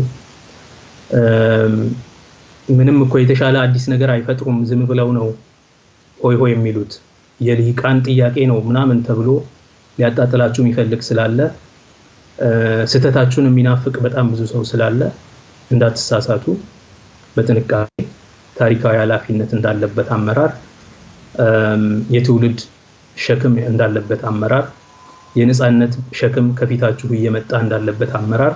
[SPEAKER 2] ምንም እኮ የተሻለ አዲስ ነገር አይፈጥሩም፣ ዝም ብለው ነው ሆይ የሚሉት የልሂቃን ጥያቄ ነው ምናምን ተብሎ ሊያጣጥላችሁ የሚፈልግ ስላለ ስተታችሁን የሚናፍቅ በጣም ብዙ ሰው ስላለ እንዳትሳሳቱ። በጥንቃቄ ታሪካዊ ኃላፊነት እንዳለበት አመራር፣ የትውልድ ሸክም እንዳለበት አመራር፣ የነጻነት ሸክም ከፊታችሁ እየመጣ እንዳለበት አመራር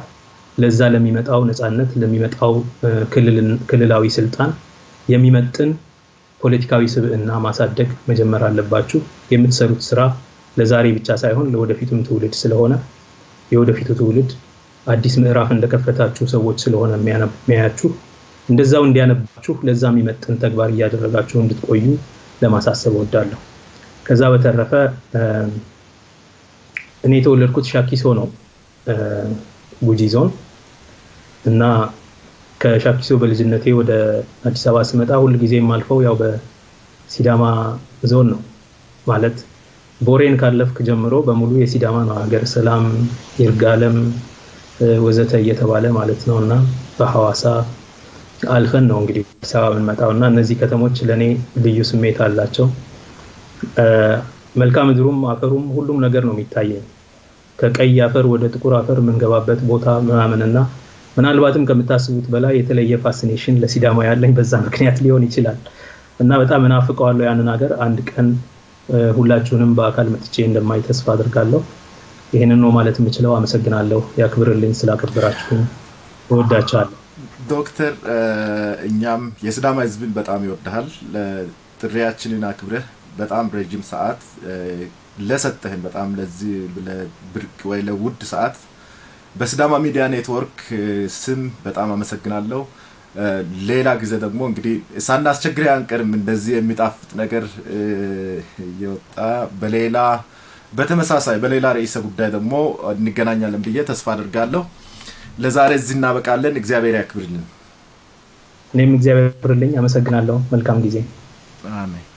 [SPEAKER 2] ለዛ ለሚመጣው ነጻነት ለሚመጣው ክልላዊ ስልጣን የሚመጥን ፖለቲካዊ ስብዕና ማሳደግ መጀመር አለባችሁ። የምትሰሩት ስራ ለዛሬ ብቻ ሳይሆን ለወደፊቱም ትውልድ ስለሆነ የወደፊቱ ትውልድ አዲስ ምዕራፍ እንደከፈታችሁ ሰዎች ስለሆነ የሚያያችሁ እንደዛው እንዲያነባችሁ ለዛ የሚመጥን ተግባር እያደረጋችሁ እንድትቆዩ ለማሳሰብ እወዳለሁ። ከዛ በተረፈ እኔ የተወለድኩት ሻኪሶ ነው፣ ጉጂ ዞን እና ከሻኪሶ በልጅነቴ ወደ አዲስ አበባ ስመጣ ሁሉ ጊዜ የማልፈው ያው በሲዳማ ዞን ነው። ማለት ቦሬን ካለፍክ ጀምሮ በሙሉ የሲዳማ ነው፣ ሀገር ሰላም፣ ይርጋለም ወዘተ እየተባለ ማለት ነውና በሐዋሳ አልፈን ነው እንግዲህ አዲስ አበባ የምንመጣውና እነዚህ ከተሞች ለኔ ልዩ ስሜት አላቸው። መልካም ምድሩም አፈሩም ሁሉም ነገር ነው የሚታየኝ። ከቀይ አፈር ወደ ጥቁር አፈር የምንገባበት ቦታ ምናምንና ምናልባትም ከምታስቡት በላይ የተለየ ፋሲኔሽን ለሲዳማ ያለኝ በዛ ምክንያት ሊሆን ይችላል እና በጣም እናፍቀዋለሁ ያንን ሀገር። አንድ ቀን ሁላችሁንም በአካል መጥቼ እንደማይ ተስፋ አድርጋለሁ። ይሄንን ነው ማለት የምችለው። አመሰግናለሁ። ያክብርልኝ ስላከበራችሁኝ። እወዳችኋለሁ።
[SPEAKER 1] ዶክተር እኛም የሲዳማ ህዝብን በጣም ይወዳል። ጥሪያችንን አክብረህ በጣም ረጅም ሰዓት ለሰጠህን በጣም ለዚህ ለብርቅ ወይ ለውድ ሰዓት በሲዳማ ሚዲያ ኔትወርክ ስም በጣም አመሰግናለሁ። ሌላ ጊዜ ደግሞ እንግዲህ ሳናስቸግር አንቀርም። እንደዚህ የሚጣፍጥ ነገር እየወጣ በተመሳሳይ በሌላ ርዕሰ ጉዳይ ደግሞ እንገናኛለን ብዬ ተስፋ አድርጋለሁ። ለዛሬ እዚህ እናበቃለን። እግዚአብሔር ያክብርልን።
[SPEAKER 2] እኔም እግዚአብሔር ያክብርልኝ። አመሰግናለሁ። መልካም ጊዜ።
[SPEAKER 1] አሜን።